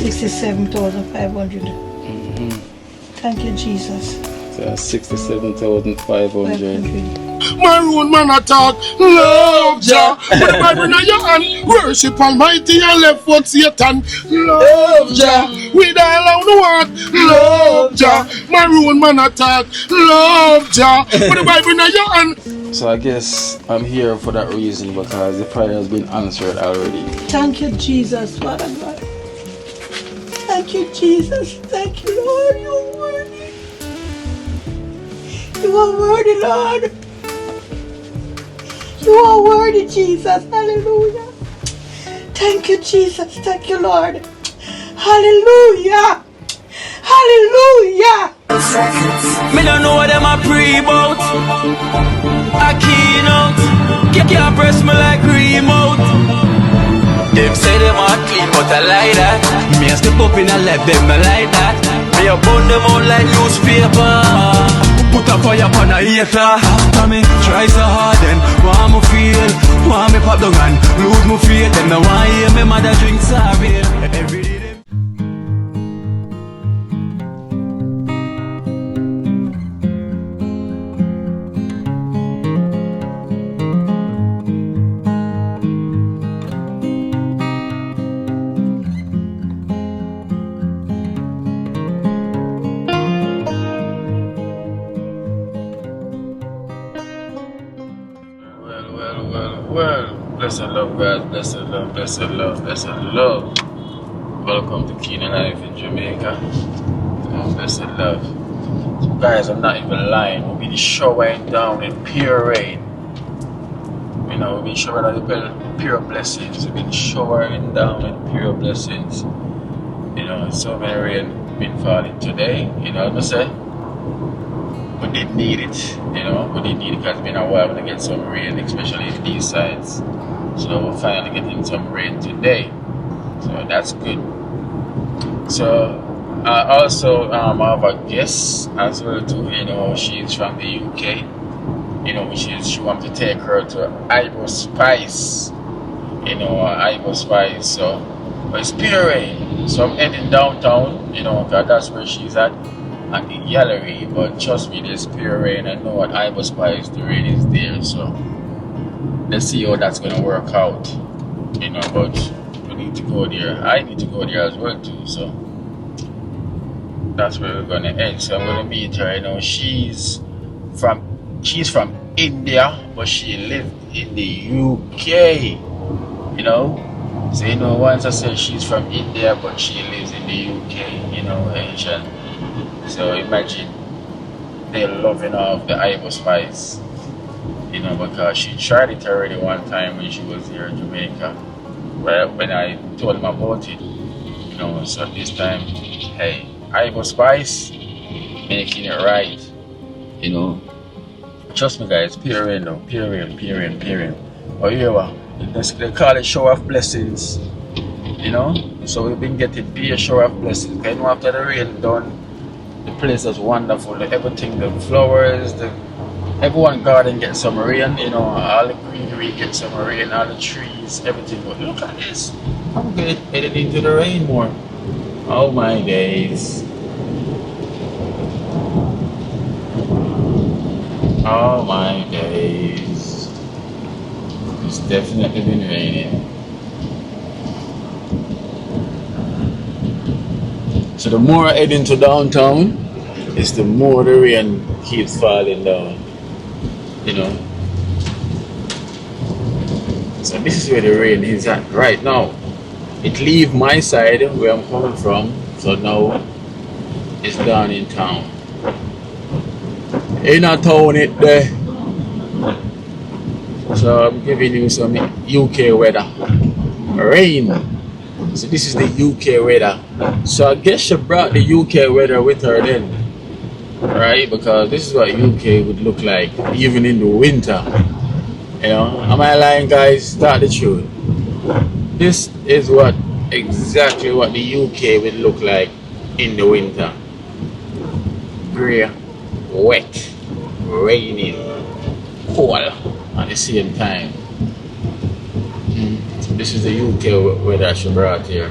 67,500. Thank you, Jesus. So 67,500. Maroon man attack, love Jah. Put the Bible in your hand, worship Almighty and left foot Satan. Love Jah, with all I want, love Jah. Maroon man attack, love Jah. Put the Bible in your hand. So I guess I'm here for that reason, because the prayer has been answered already. Thank you, Jesus, Father God. Thank you, Jesus. Thank you, Lord. You are worthy. You are worthy, Lord. You are worthy, Jesus. Hallelujah. Thank you, Jesus. Thank you, Lord. Hallelujah. Hallelujah. Me don't know what them a pre-bout. A keynote. Can't press me like remote. Them say them a clean, but I like that. Me a step up in a left, them I like that. Me a burn them out like newspaper. Put a fire upon a hater. After me try so hard, then want me feel, want me pop down and lose my faith. Them no want hear me mother drink sorry. Every day. Well, blessed love, guys. Blessed love, blessed love, blessed love. Welcome to Keenan Life in Jamaica. Blessed love. So guys, I'm not even lying. We'll be showering down in pure rain. You know, we'll be showering down in pure blessings. We've been showering down in pure blessings. You know, so many rain been falling today. You know what I'm saying? We did need it, you know, we did need it because it's been a while to get some rain, especially in these sides. So we're finally getting some rain today. So that's good. So also I have a guest as well too, you know, she's from the UK. You know, she wants to take her to Iba Spice. You know, Iba Spice. So but it's pure rain. So I'm heading downtown, you know, because that's where she's at the gallery, but trust me, there's pure rain. I know what Iba Spice, the rain is there, so let's see how that's gonna work out. You know, but we need to go there. I need to go there as well too, so that's where we're gonna end. So I'm gonna meet her. You know, she's from India, but she lived in the UK. You know, so you know, once I said she's from India, but she lives in the UK. You know, Asian. So imagine they're loving of the Iba Spice, you know, because she tried it already one time when she was here in Jamaica. Well, when I told them about it, you know, so this time, hey, Iba Spice, making it right, you know. Trust me, guys, pure rain though, pure rain. Oh yeah, they call it shower of blessings, you know. So we've been getting pure shower of blessings. You know, after the rain done, the place is wonderful. Everything, the flowers, everyone garden gets some rain, you know, all the greenery gets some rain, all the trees, everything. But look at this. I'm headed into the rain more. Oh my days. Oh my days. It's definitely been raining. So the more I head into downtown, it's the more the rain keeps falling down, you know. So this is where the rain is at right now. It leaves my side where I'm coming from, so now it's down in town. In a town it there. So I'm giving you some UK weather. Rain. So this is the UK weather. So I guess she brought the UK weather with her then, right? Because this is what UK would look like even in the winter. You know, am I lying, guys? Tell the truth. This is exactly what the UK would look like in the winter. Grey, wet, raining, cold at the same time. This is the UK weather she brought here.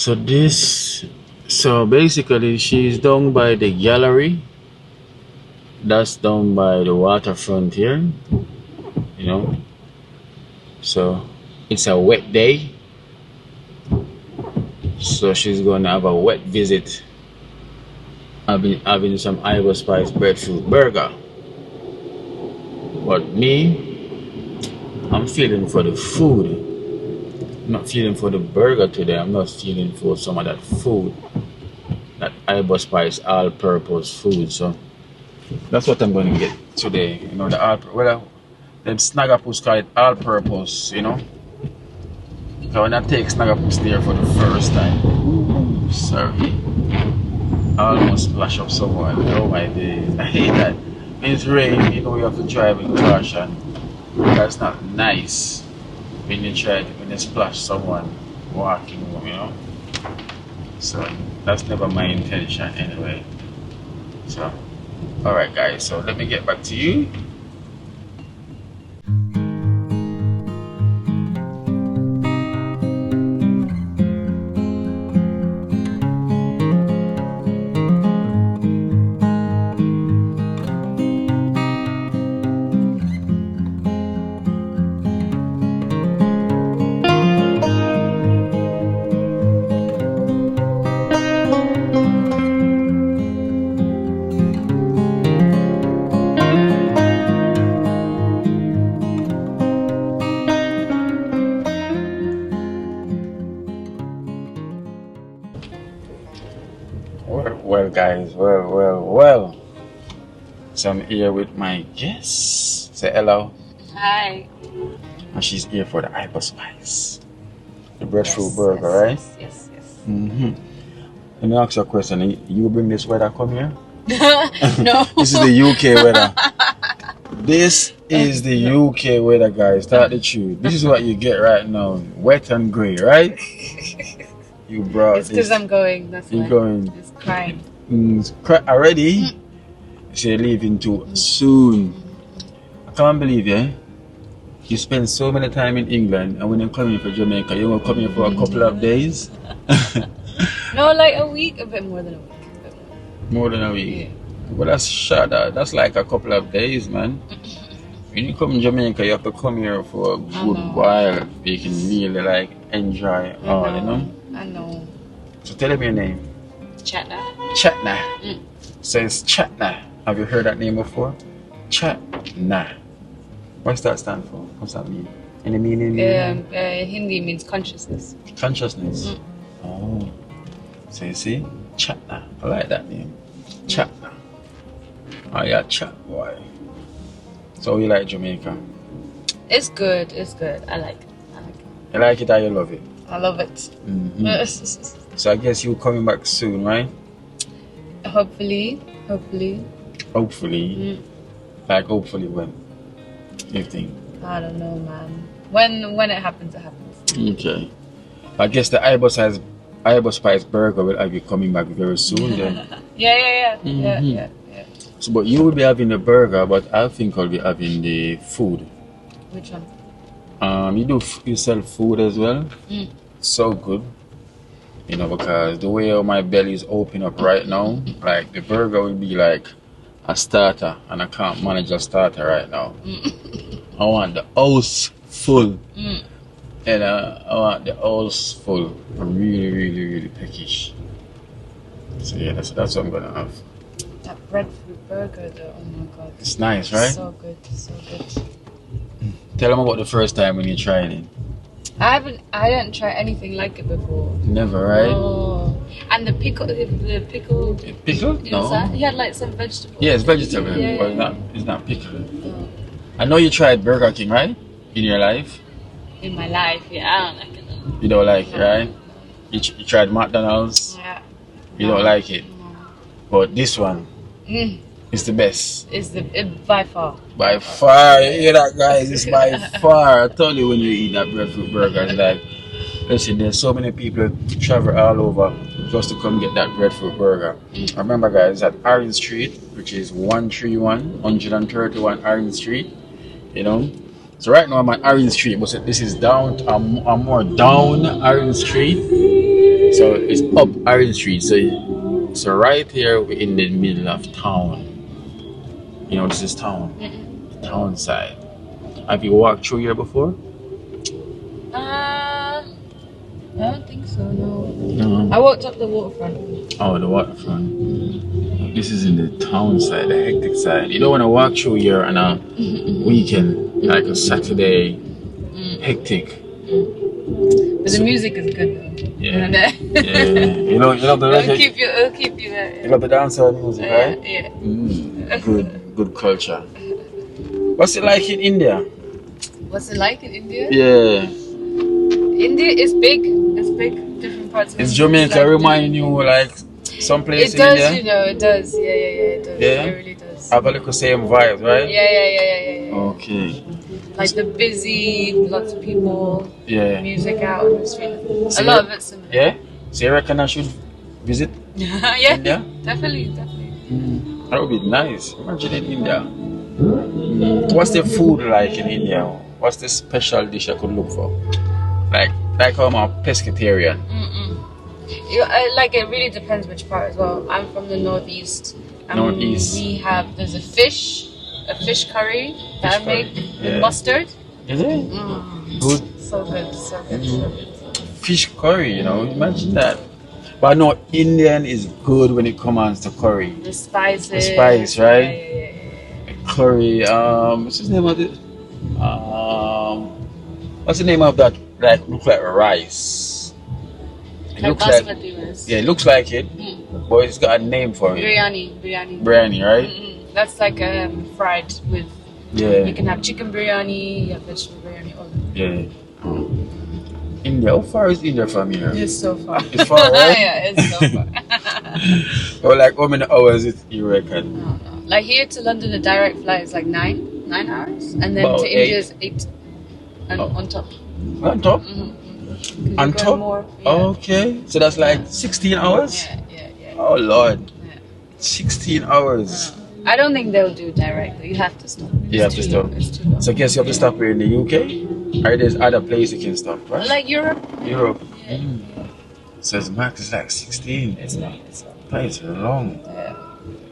So basically she's down by the gallery. That's down by the waterfront here, you know. So it's a wet day. So she's gonna have a wet visit. I've been having some Iba Spice breadfruit burger. But me, I'm feeling for the food. I'm not feeling for the burger today. I'm not feeling for some of that food. That Iba Spice all-purpose food. So that's what I'm going to get today. You know, them Snagapus call it all-purpose, you know. So when I take Snagapus there for the first time, ooh, sorry, I almost splash up someone. Oh my days, I hate that. When it's rain, you know, you have to drive in caution. That's not nice when you splash someone walking home, you know. So that's never my intention anyway. So, alright guys, so let me get back to you. Well guys, well. So I'm here with my guest. Say hello. Hi. And she's here for the Iba Spice. The breadfruit burger, right? Yes. Mm-hmm. Let me ask you a question. You bring this weather come here? No. This is the UK weather. This is the UK weather, guys. Start the truth. This is what you get right now. Wet and grey, right? You brought It's because I'm going. That's why. You're going. It's crying. Already? So you're leaving too soon. I can't believe it. You spend so many time in England, and when you're coming for Jamaica, you're gonna come here for a couple of days. No, like a week, a bit more than a week. More than a week. Yeah. Well, that's short. That's like a couple of days, man. When you come to Jamaica, you have to come here for a good while. You can really like enjoy all, you know. I know. So tell me your name. Chatna. Chatna. So it's Chatna. Have you heard that name before? Chatna. What's that stand for? What's that mean? Any meaning? Hindi means consciousness. Consciousness. Oh. So you see? Chatna. I like that name. Chatna. Oh yeah, chat boy. So you like Jamaica? It's good. I like it. You like it or you love it? I love it. Mm-hmm. So I guess you're coming back soon, right? Hopefully. Like hopefully when? You think? I don't know, man. When it happens, it happens. Okay. I guess the Iba Spice burger will be coming back very soon then. Yeah. So, but you will be having the burger, but I think I'll be having the food. Which one? You sell food as well. So good. You know, because the way my belly is open up right now, like the burger will be like a starter, and I can't manage a starter right now. I want the house full. And I want the house full. I'm really peckish. So yeah, that's what I'm gonna have. That breadfruit burger though, oh my god. It's nice, right? So good. Tell them about the first time when you tried it. I didn't try anything like it before. Never, right? Oh. And the pickle. Pickle? No. Inside, he had like some vegetables. Yeah, it's vegetable, Yeah. but it's not pickle. Oh. I know you tried Burger King, right? In your life? In my life, yeah, I don't like it though. You don't like it, right? You tried McDonald's? Yeah. You don't like it? No. But this one is the best. It's by far. By far, you hear that, guys? It's by far. I told you when you eat that breadfruit burger, it's like, listen, there's so many people travel all over just to come get that breadfruit burger. I remember, guys, at Orange Street, which is 131 Orange Street, you know. So right now I'm at Orange Street, but this is down, I'm more down Orange Street. So it's up Orange Street. So right here we're in the middle of town. You know, this is town. Town side. Have you walked through here before? I don't think so, no. No. I walked up the waterfront. Oh, the waterfront. This is in the town side, the hectic side. You don't want to walk through here on a weekend, like a Saturday, hectic. But the music is good though. Yeah. Yeah. You love the It'll keep you there. You love the dancehall music, right? Yeah. Good culture. What's it like in India? What's it like in India? Yeah. India is big. It's big. Different parts of Is India. Jamaica Like remind you like some place it in does, India? you know, it does. Yeah, it does. Yeah? It really does. Have a little same vibes, right? Yeah. Okay. Like the busy, lots of people, Yeah. music out on the street. So A lot of it's similar. Yeah? So you reckon I should visit Yeah, India? definitely. That would be nice. Imagine in India. What's the food like in India? What's the special dish I could look for? Like I'm a pescatarian. Like it really depends which part as well. I'm from the northeast. Northeast. There's a fish curry that I make with mustard. Is it? Good. So good. Fish curry, you know, imagine that. But I know Indian is good when it comes to curry. The spices. The spice, right? Yeah. Curry, what's the name of it? What's the name of that? Like look like rice. It Like looks like basmati rice. yeah, it looks like it, but it's got a name for it. Biryani, right? That's like fried with. Yeah. You can have chicken biryani, you have vegetable biryani, all of it. Yeah. India, how far is India from here? It's so far. It's far, right? Yeah, it's so far. Or like how many hours you reckon? No. Like here to London, the direct flight is like 9 hours, and then About to India 8. is 8. And on top. On top? On top? More, Okay. So that's like 16 hours? Yeah. Oh Lord. Yeah. 16 hours. I don't think they'll do direct. You have to stop. You have to stop. It's too long. So I guess you have to stop here in the UK? Or there's other places you can stop, right? Like Europe. Europe. Yeah. So it's max is like 16. It's long. That is long. Yeah.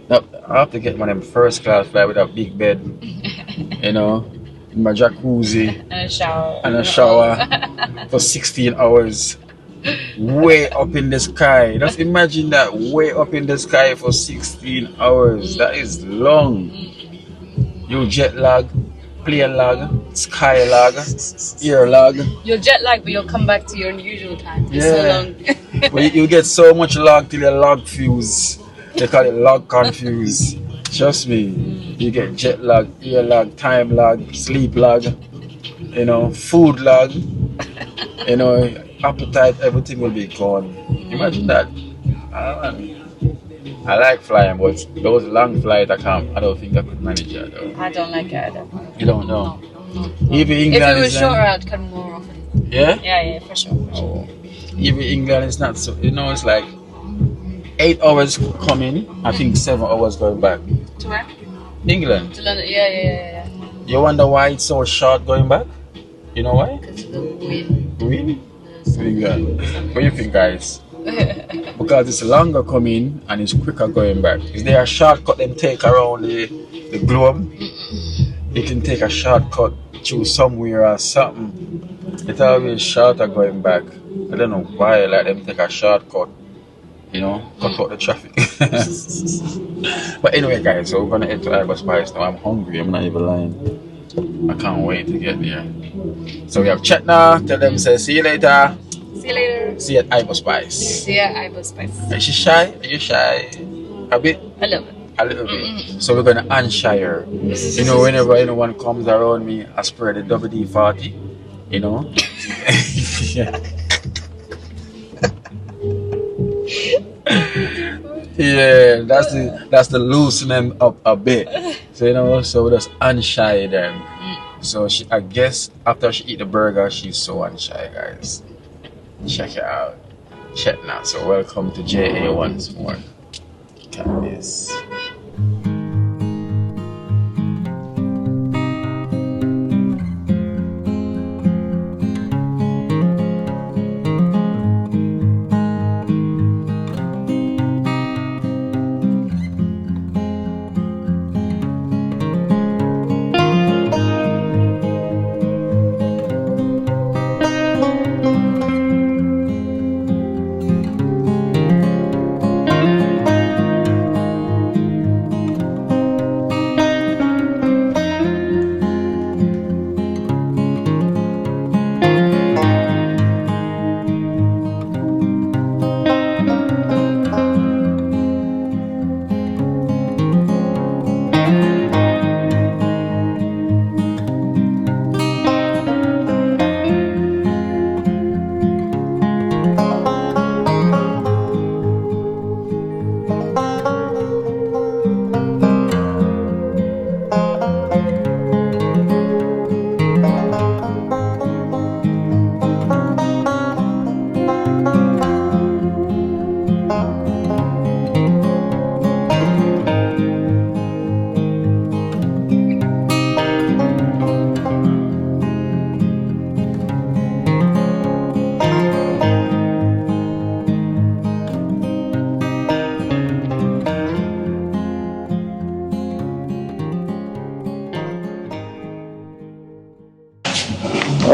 Now, I have to get one of them first class flight with a big bed, you know, in my jacuzzi And a shower for 16 hours. Way up in the sky. Just imagine that, way up in the sky for 16 hours. That is long. You jet lag, plane lag, sky lag, air lag. You'll jet lag, but you'll come back to your usual time. It's so long. But you get so much lag till your lag fuse. They call it lag confused. Trust me. You get jet lag, air lag, time lag, sleep lag, you know, food lag, you know, appetite, everything will be gone. Imagine that. I like flying, but those long flights I don't think I could manage it though. I don't like it either. You don't know? No. Even If England it was is shorter, I'd come more often. yeah? Yeah, for sure. Oh. Even England is not so, you know, it's like 8 hours coming, I think 7 hours going back. To where? England. To London. Yeah. You wonder why it's so short going back? You know why? Because of the wind. Really? England. What do you think, guys? Because it's longer coming and it's quicker going back. Is there a shortcut them take around the globe? You can take a shortcut through somewhere or something. It's always shorter going back. I don't know why, like them take a shortcut, you know, cut out the traffic. But anyway, guys, so we're gonna head to Iba Spice now. I'm hungry, I'm not even lying. I can't wait to get there. So we have chat now. Tell them, say, see you later. See you later. See you at Iba Spice. See ya, Iba Spice. Is she shy? Are you shy? A bit? A little bit. A little bit. So we're gonna unshy her. You know, whenever anyone comes around me, I spray the WD-40. You know? Yeah, that's the loosening up a bit. So you know, so we just unshy them. So I guess after she eat the burger, she's so unshy, guys. Check it out. Check now. So welcome to JA once more. Look at this.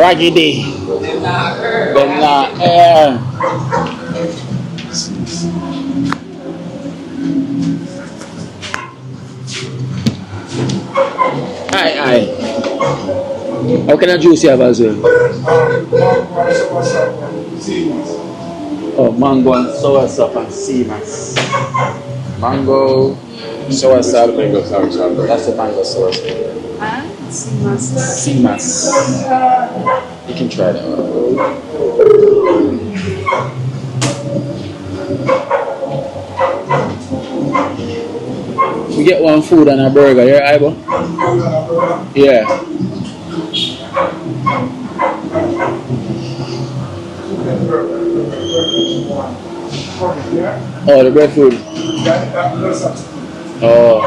raggedy. Them not air. Aye. How can I juice you have as well? Oh, mango and sour sop and sea mass. Mango, sour sop. That's the mango sour sop. Sea mass. You can try that one. We get one food and a burger, yeah, Iba? Yeah. Oh, the bread food. Oh.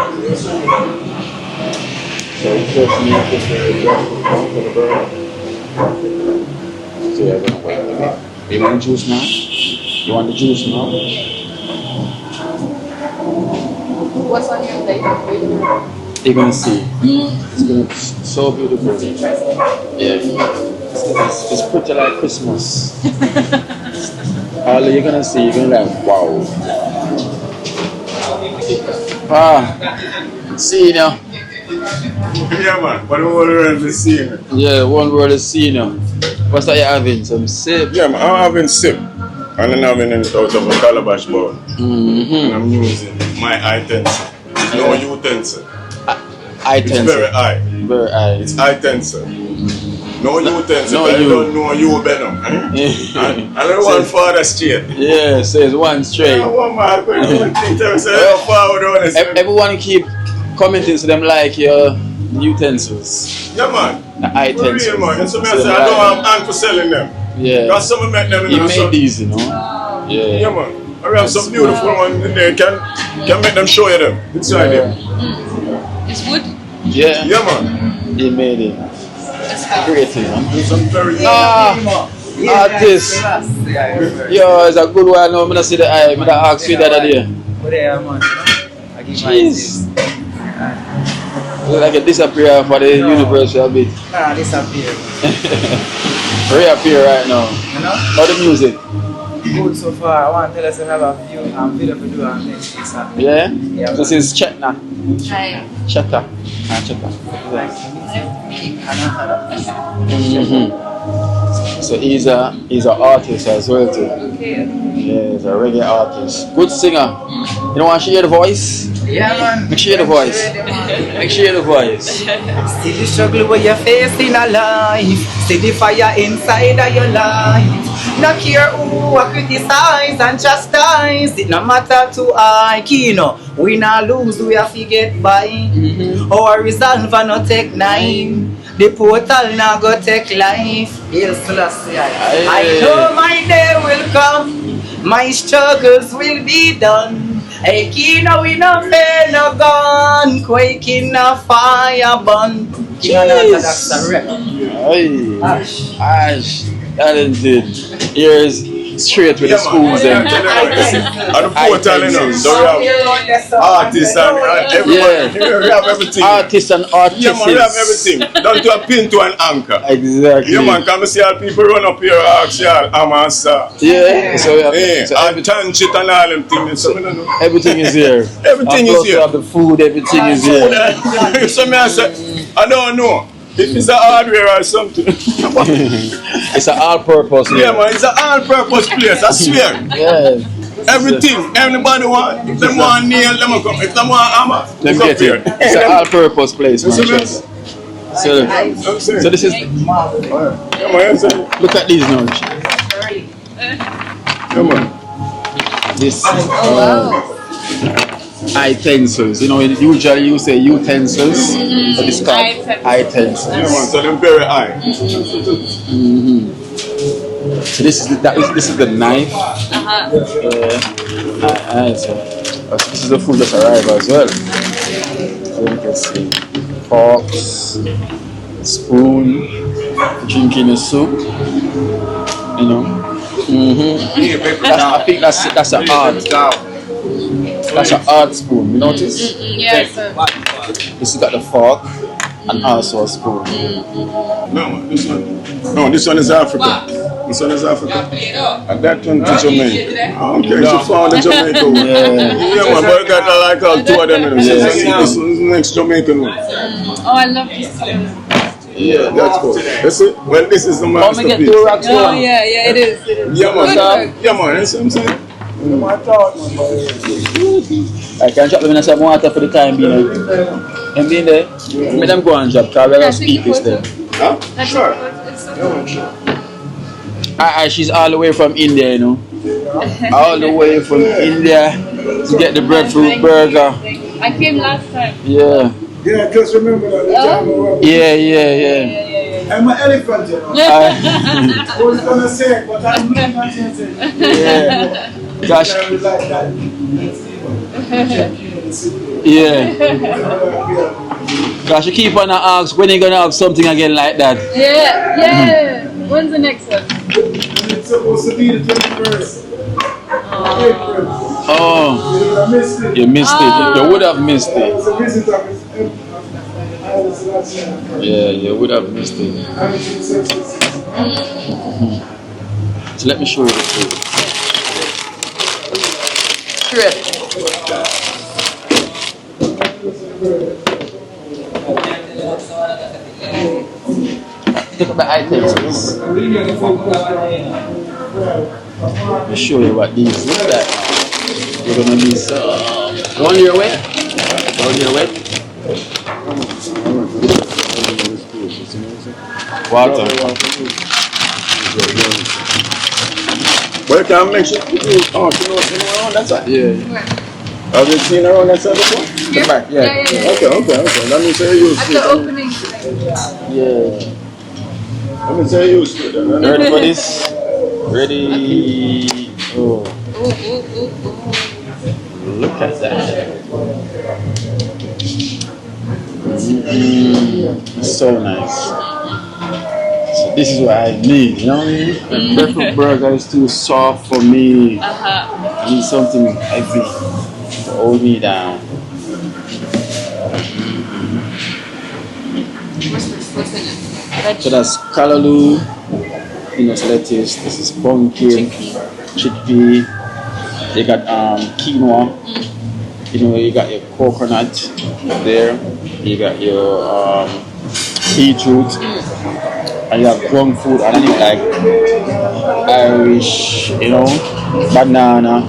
So you just need to put the bread food down for the burger. So you're gonna wait a bit. You want the juice now? You want the juice now? What's on your plate? You're gonna see. It's gonna be so beautiful. Yeah. It's pretty like Christmas. All you're gonna see, you're gonna like, wow. See now. Yeah, man. But the whole world is seeing it. Yeah, one world is seeing now. What's that you're having? Some sip? Yeah, man. I'm having sip. And then I'm having it out of a calabash bowl. And I'm using my utensil. It's no utensil. It's very high. Very high. It's utensil. No utensil. No I you. don't know you better. I don't want father straight. Yeah, so it's one straight. I want my Everyone keep commenting to them like your utensils. Yeah, man. The For utensils. real, man. And some I say, I don't have hand for selling them. Yeah. Because some make them in You the made sun. these, you know? Yeah. Yeah, man. I have some beautiful ones in there. Can make them show you them inside them. It's wood. Yeah. Yeah, man. He made it. Great, man. There's some very Artist. Yo, it's a good one. No, I'm gonna see the eye. I'm gonna ask you the other day. Jeez. It's like a disappear for the universe a bit. Disappear. Reappear right now. You know? How the music? Good so far. I want to tell us I have a few video to do and then it's Yeah? Yeah. This is Chetna. Hi. Cheta. Cheta. So he's an artist as well too. Okay. Yeah, he's a reggae artist. Good singer. You don't want to hear the voice? Yeah, man. Make sure you hear the voice. Make sure you hear the voice. See the struggle where you face in a life. See the fire inside of your life. No care who criticize and chastise. It no matter to I, Kino. We not lose, we have to get by. Our resolve and not take nine. The portal now go take life. Hail Selassie. I know my day will come. My struggles will be done. Hey, Kino, we no fear no gun. Quaking no fire burn. That's a rep. Aye. Ash. Ash. That indeed. Here's straight with the schools and And the portal, you know, so we have artists and everyone. We have everything. artists and artists. Yeah, man, we have everything. Down to a pin to an anchor. Exactly. Yeah, man, come see all people run up here and ask you all, Amasa. Yeah. So we have so And tanchit and all them things. So we don't know. everything is here. Everything And is plus here. we have the food. Everything is here. So me I say, I don't know. If it's a hardware or something. It's an all-purpose. Yeah, man, it's an all-purpose place, I swear. Yeah. Everything, anybody want, if they want nail, let me come. If they want hammer, Let me come get here. it. It's an all-purpose place, man. So, So this is. yeah, man, Look at these now. yeah, man. This. Oh, Utensils. You know, usually you say utensils, but it's called utensils. Yeah, man, so them very high. So this is this is the knife. So this is the food that's arrived as well. So you can see forks, spoon, drinking the soup. You know. I think that's an art. That's an art spoon. You notice? yeah. So This has got the fork and also a spoon. No, this one. No, this one is Africa. This one is Africa. And that one to Jamaica. Okay, she found the Jamaica one. Yeah, man, but I got like two of them. This is the next Jamaican one. Oh, I love this. Yeah, that's cool. You see? Well, this is the masterpiece. Get 2 rocks. Oh, yeah, it is. It is. Yeah, man. Good work. Yeah, man. That's what I'm saying. I can drop them in some water for the time being. And being there, let them go and drop because we're going to eat this there. Huh? Sure. She's all the way from India, you know. All the way from India to get the breadfruit burger. I came last time. Yeah. Yeah, because remember that. Yeah. I'm an elephant, you know. I was going to say it, but I'm not going to say it. Yeah. Gosh. I would like that. Yeah. Gosh, you keep on ask when you gonna have something again like that. Yeah. When's the next one? It's supposed to be the 21st. April. Oh, I missed it. you missed it. You would have missed I it. was a visitor. Yeah, you would have missed it. So let me show you the food. Take up the items. Let me show you what these look like. You're gonna need some. On your way. On your way. Water. Well, you can mix it. Oh, you know around that side? Yeah. Have you seen around that side before? The back, yeah. Okay. Let me say you used At to the it. opening. Yeah. Let me say you used to it. Ready for this? Ready? Oh, look at that. So nice. So this is what I need, you know what I mean? The breakfast burger is too soft for me. I need something heavy to hold me down. What's in it? So that's callaloo, peanut lettuce, this is pumpkin, chickpea, you got quinoa, you know, you got your coconut there, you got your beetroot, and you have ground food underneath like Irish, you know, banana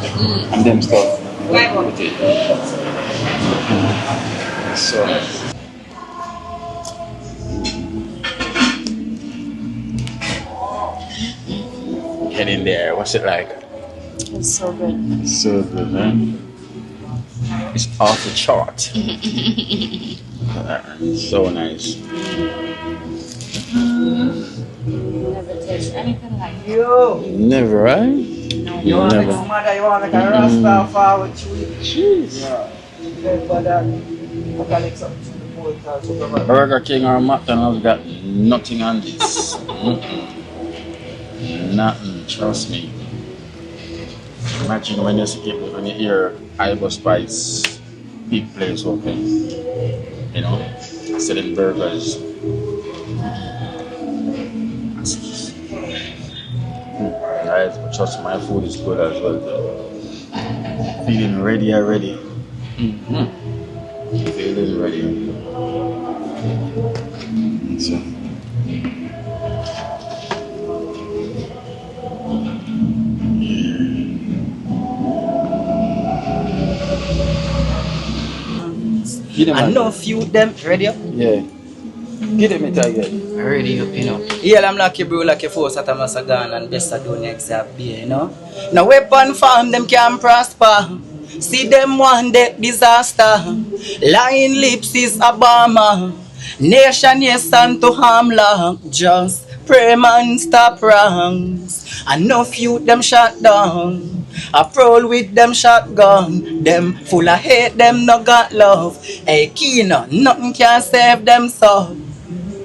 and them stuff. With it. So get in there. What's it like? It's so good. It's so good, man. It's off the chart. So nice. Never taste anything like it. Yo, Never, right? you want to make Never. a mother, you want to make a rasta forward to it. Jeez. Then for that, I can make something to the boat or something. Burger King or McDonald's got nothing on this. Nothing, trust me. Imagine when you hear Iba Spice big place open, you know, selling burgers. Guys, but trust me, my food is good as well. Feeling ready already. Feeling ready. So. I know a few of them ready up. Yeah. Get them it again. Ready up, you know. Yeah, I'm like you, bro, like you force at a masagan and best I do next up here, you know. Now weapon farm them can prosper. See them one day disaster. Lying lips is Obama. Nation yes and to harm long. Just pray man stop wrongs. I know few them shot down. I roll with them shotgun. Them full of hate, them no got love. Hey Kino, nothing can save them so.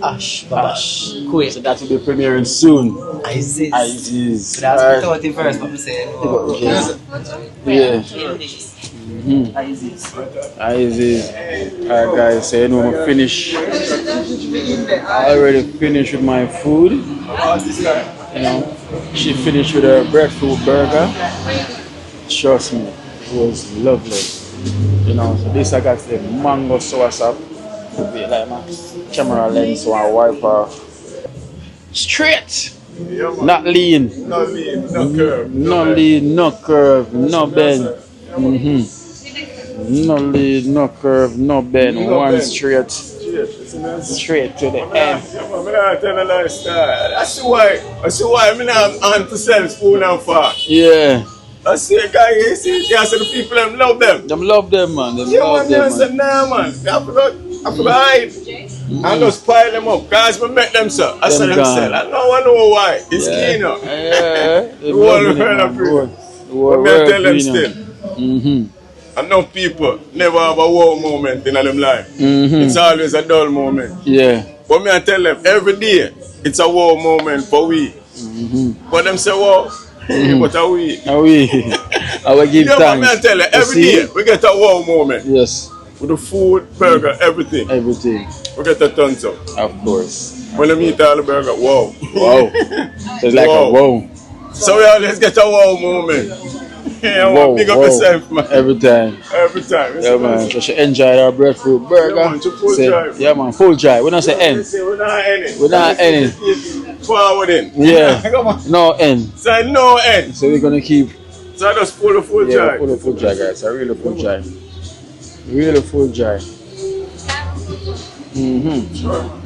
Ash, babash. Quick. So that will be premiering soon. Isis. Isis. So that's the 30 verse, what I'm saying. Yeah. In this. Isis. Alright guys, so you know I'm finished. I already finished with my food. You know, she finished with her breadfruit burger. Trust me, it was lovely. You know, so this I got the mango sauce up. Like my camera lens so I wipe off. Straight! Not lean. No lean, no curve. No lean, no curve, no bend. No lean, no curve, no bend. One straight. Straight to the end. I tell a lifestyle. I see why I'm on to sell spoon and fork. Yeah. I see a guy here, see the people them love them. Them love them, man. Them Yeah, love man, I them, said, man. nah, man. I forgot hide. And just pile them up. Guys, we met them, sir. I said them sell. I know why. It's keen up. Yeah. The whole world appreciate. But me I tell them still. And no people never have a wow moment in them life. It's always a dull moment. Yeah. But me I tell them every day it's a wow moment for we. But them say wow. But are we? Are we? I will give Yeah, but thanks. me I tell you, every day we get a wow moment. Yes. With the food, burger, everything. Everything. We get a tons of. Of course. When I meet all the burger, wow. Wow. So it's like a wow. So we always get a wow moment. Yeah, Wow, big up wow. yourself, man. Every time. Every time. Yeah, man. So she enjoyed her breadfruit burger. Yeah, man, to full Say, drive. yeah, man. Full drive. We don't say end. We're not ending. We're not ending. Forward in. Yeah. Come on. No end. So no end. So we're gonna keep. So I just pull the full Yeah, drive. full of full drive, guys. A really full drive. Really full drive.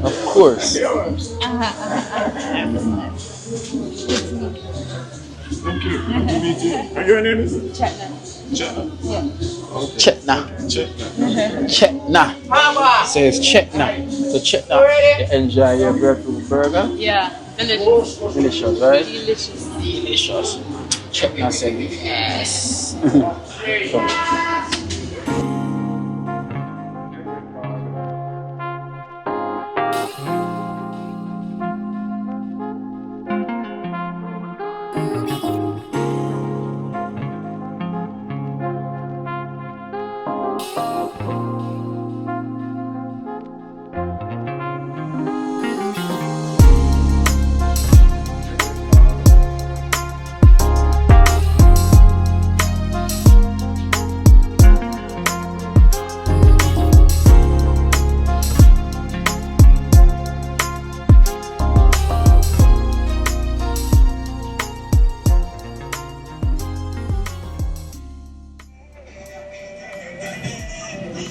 Of course. Yeah, man. Thank you. Good to meet you. And your name is? Chetna. Chetna. Chetna. So it's Chetna. So Chetna. You enjoy your breadfruit burger? Yeah, delicious. Delicious, right? Delicious. Delicious. Chetna said yes.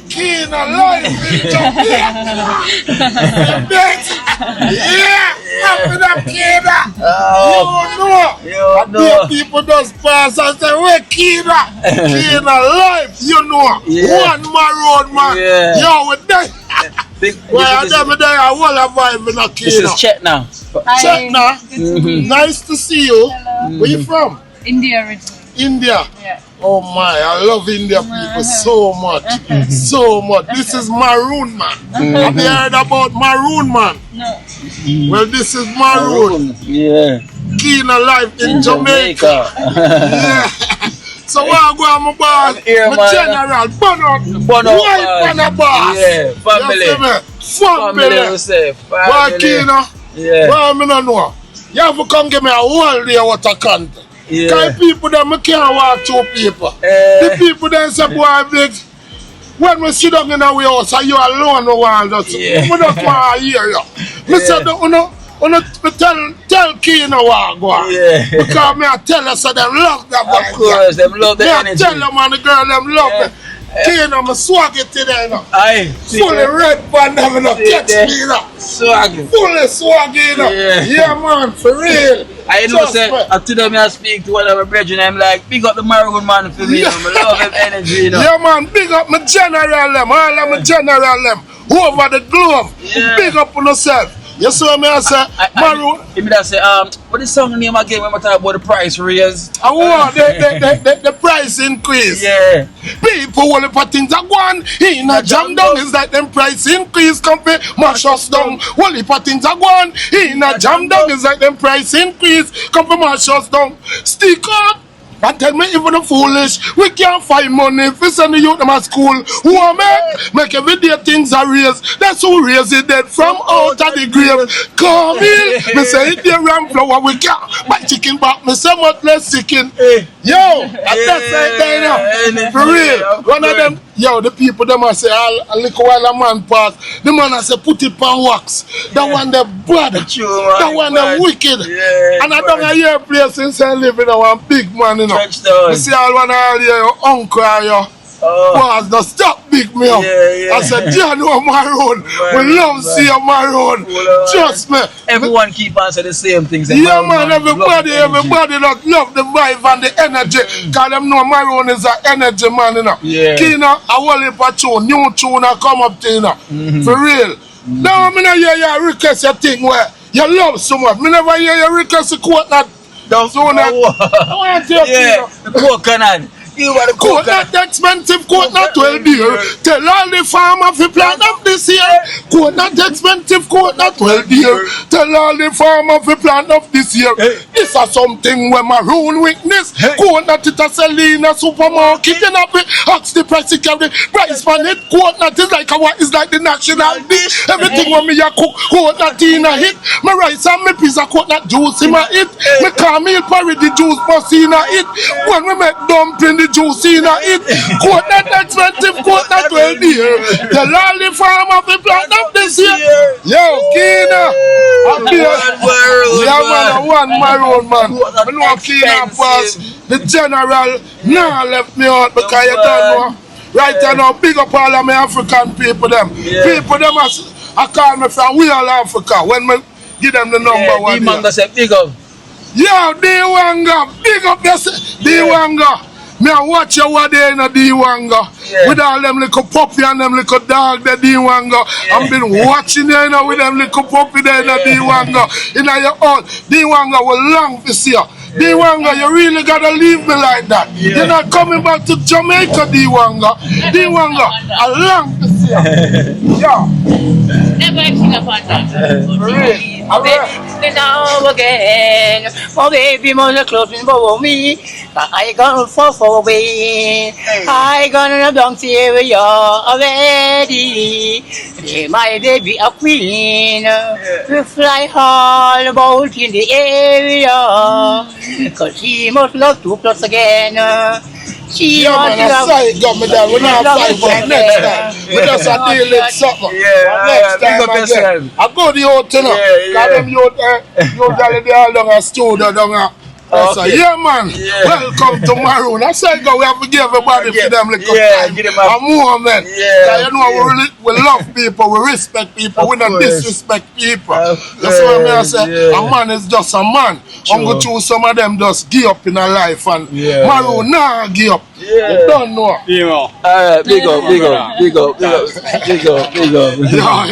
Keen alive in Jamaica. Yeah, happy that Kena. You know. People just pass and say, where Kena? Kena alive, you know. Yeah. One Maroon, man. Yeah. Yo, with that. Well, them there, I will have vibe in a Kena. This is Chetna. Chetna. Nice to see you. Where you from? India originally. India. Yeah. Oh my, I love India people so much. So much. This is Maroon, man. Have you heard about Maroon, man? No. Well, this is Maroon. Yeah. Keen alive in Jamaica. Yeah. So what I go on my boss? here, My man. general, burn out. Burn out, Wife man. and a boss. Yeah, family. You see me? Family. we say. Why, Family. Keena? Yeah. Why, me no know? You have to come give me a whole day what I can't. Yeah. Because people them, I can't walk two people. The people them say, boy, big. When we sit down in our house, and you alone, no one just, Yeah. we just want to hear you. Me say, tell Keena what go on. Yeah. Because me I tell us that them love that boy. Of course, them love the Me I energy. tell them and the girl them love me. Keena, I'm swag it today, you know. Aye. Fully red band, them, you know. Yeah, Catch me, you know. Swag. Fully swag, you know. Yeah. Yeah, man, for real. I know, Trust say, me. today I speak to one of my brethren, I'm like, big up the Maroon man for me, Yeah. I love him energy, you know. Yeah, man, big up my general them, all of my general them, over the globe. Yeah. Big up on yourself. You see what I say? Maroon. If me that say, what is song name again when we talk about the price raise? I want the price increase. Yeah. People will put things are going in a jam down. It's like them price increase company mash us down. Will put things are going in a jam down. It's like them price increase company mash us down. Stick up. And tell me even the foolish, we can't find money if we send the youth them at school. Who are make every day things are raised. That's who raised it dead from out of the grave. Come in, me say it there ram flour we can't buy chicken back. Me say much less chicken. Yo, that's right there now. For real. One of them, yo, the people them I say a little while a man pass. The man I say put it on wax. That one the bad. That one the wicked. And I don't hear place since I live in one big man, you know. You see all one all your uncle and your was no stop big me up. I said, John Maroon, we love see you Maroon. Trust me. Everyone keep answering the same things. Yeah man, everybody that love the vibe and the energy. Cause them know Maroon is an energy man, you know. Kina, I will heap a tune, new tune I come up to, you know. For real. Now I'm gonna hear you request your thing where you love so much. Me never hear you request a quote that. That's one I want to hear. The coconut. You are the coconut expensive, coconut well dear. Tell all the farmers to plant up this year. Coconut expensive, coconut well dear. Tell all the farmers to plant up this year. This is something where Maroon witness. Coconut it a selling a supermarket and up ask the price to carry price for it. Coconut is like the national dish. Everything when me a cook, coconut in a hit. My rice and my pizza coconut juice in my hit. Me caramel porridge juice must in a hit. When we make dumpling the juice in a it. Coconut expensive, coconut well dear. The lolly farmer we plant up this year. Yo, Kina. Yeah man, one Maroon man. I know Kina pass. The general now left me out because you don't know. Right now, big up all of my African people them. People them I call me from we all Africa when me give them the number one. D-Wanga say big up. Yo, D-Wanga, big up yourself. D-Wanga. Me a watch you what they in a D-Wanga. With all them little puppy and them little dog, the D-Wanga. I've been watching you, know, with them little puppy there in a D-Wanga. In your own, D-Wanga will long to see you. D-Wanga, you really gotta leave me like that. You're not coming back to Jamaica, D-Wanga. D-Wanga, I long to see you. Yeah. Never actually upon that. Then now again, my baby mother close me me. I gonna fall for away. I gonna down here with you already. My baby a queen. We fly all about in the area. Cause she must love to plus again. She man, I say got me down. We're not fight for next time. We just a deal with something. Next time again. I go the old you know. Got them youth they all down a studio down yeah man, welcome to Maroon. I say go, we have to give everybody for them little time. And more man. You know we love people, we respect people, we don't disrespect people. That's why I say a man is just a man. I'm going to choose some of them just give up in a life and Maroon nah give up. You don't know. Alright, big up. Yeah,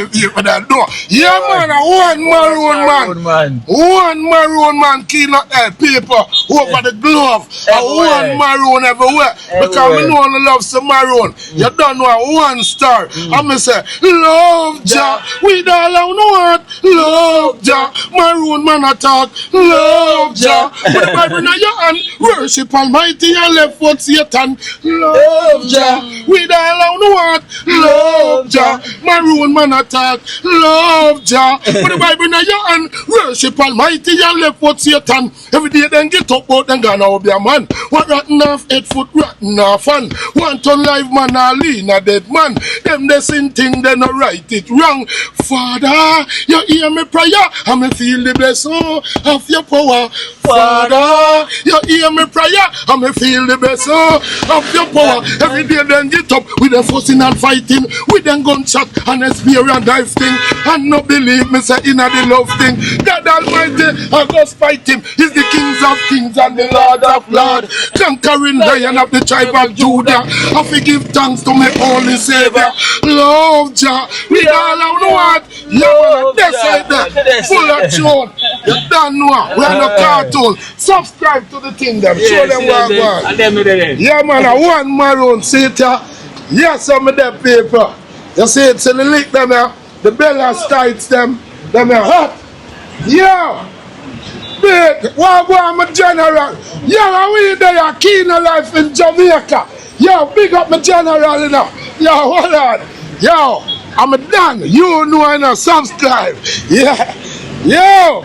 people that know. Yeah man, one Maroon man. One Maroon man keynote people over the glove. One Maroon everywhere. Because we know only love some Maroon. You don't know one star. I'm going to say, love Jah. With all I know love Jah. Maroon man attack. Love Jah. With the Bible in your hand. Worship Almighty and left foot Satan. Love Jah. With all I know love Jah. Maroon man attack. Love Jah. With the Bible in your hand. Worship Almighty and left foot Satan. Every day then get up out and gone out be a man. What rotten off 8 foot rotten off fun. Want to live man a lean a dead man. Them they sin thing they no right it wrong. Father, you hear me prayer and me feel the blessing of your power. Father, you hear me prayer and me feel the blessing of your power. Every day then get up with them fussing and fighting. With them gunshot and a spear and knife thing. And no believe me say inna the love thing. God Almighty I go fight him. He's the kings of kings and the Lord of lords. Conquering lion of the tribe of Judah. I forgive thanks to my only Savior. Love Jah. With all I want. You that's right there. Full of tune. You don't know. We are no cartoon. Subscribe to the thing them. Show them what I want. Yeah man, I want Maroon. See it here. Yes, some of them people. You see it, so the lick them here. The bellas tights them. Them are hot. Yeah. Big, I'm a general. Yo, we there, keen life in Jamaica. Yo, big up my general, you know. Yo, hold on. Yo, I'm a done. You know I know, subscribe. Yeah. Yo.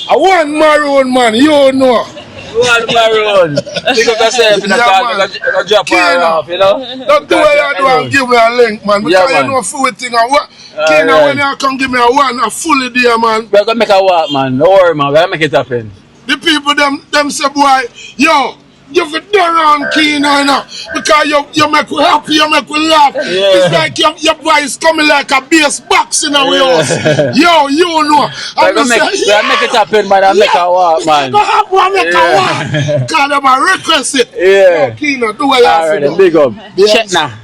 I want Maroon, man. You know. One Maroon. Pick up yourself in the car, and drop her off, you know? Don't do what you do and give me a link, man. Because you know full thing. Kena, when you come give me a fully there, man. We're going to make a walk, man. Don't worry, man. We're going to make it happen. The people, them say, boy, yo, you fit done around Kena, you know, because you make me happy, you make me laugh. It's like your voice coming like a bass box in our house. Yo, you know. We're going to make it happen, man. I'll make a walk, man. Go happen and make a walk. Because them are request it. Yeah. Kena, do what you have to do. Big up. Check now.